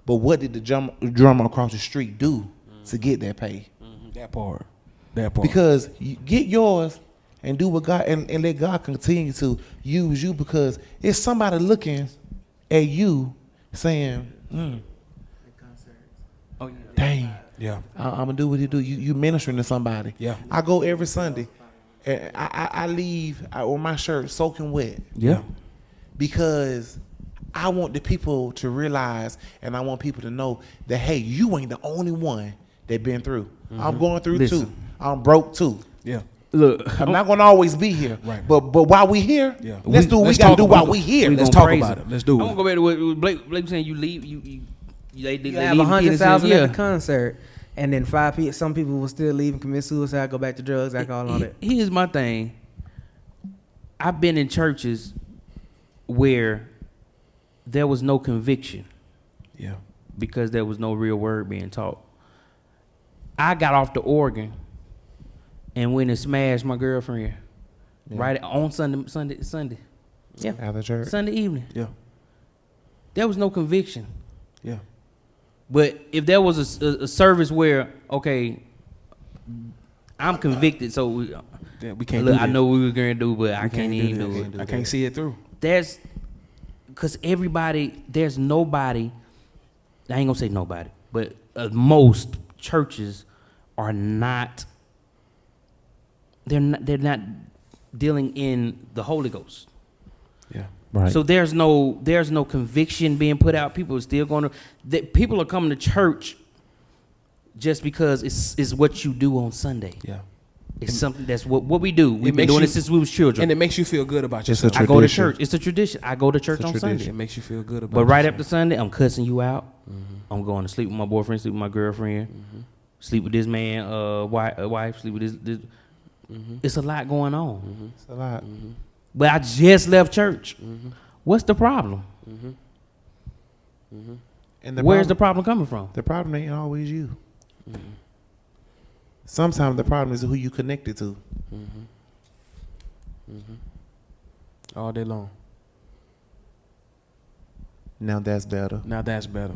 But what did the drummer across the street do to get that pay? That part. That part. Because you get yours and do what God and let God continue to use you, because it's somebody looking at you saying, Oh, yeah. dang, Yeah. I'm gonna do what he do. You ministering to somebody. Yeah. I go every Sunday, and I leave with my shirt soaking wet Yeah. because I want the people to realize, and I want people to know that, hey, you ain't the only one that been through. I'm going through Listen. too. I'm broke too. Yeah. Look, I'm not gonna always be here. Right. But while we here, Yeah. let's do what we Let's gotta talk do about while it. we here. We Let's gonna talk praise about him. it. Let's do I'm gonna it. go back to what Blake was saying. You leave. They You have leave 100,000 yeah. at the concert, and then 5 people. Some people will still leave and commit suicide, go back to drugs, alcohol, and all that. Here's my thing. I've been in churches where there was no conviction Yeah. because there was no real word being taught. I got off the organ and went and smashed my girlfriend right on Sunday. Yeah, After church. Sunday evening. Yeah. There was no conviction. Yeah. But if there was a service where, okay, I'm convicted, so we can't look, do I this. know what we were gonna do, but I can't even do this. it. I can't see it through. There's, cause there's nobody. I ain't gonna say nobody, but most churches are not. They're not dealing in the Holy Ghost. Yeah. Right. So there's no conviction being put out. People are still going to. People are coming to church just because it's what you do on Sunday. Yeah. It's something that's what we do. We've been makes doing you- it since we was children. And it makes you feel good about It's a yourself. I go to tradition. church. It's a tradition. I go to church on Sunday. It makes you feel good about But right yourself. after Sunday, I'm cussing you out. I'm going to sleep with my boyfriend, sleep with my girlfriend, sleep with this man, wife, sleep with this. It's a lot going on. It's a lot. But I just left church. What's the problem? And Where's the problem coming from? The problem ain't always you. Sometimes the problem is who you connected to. all day long. Now that's better. Now that's better.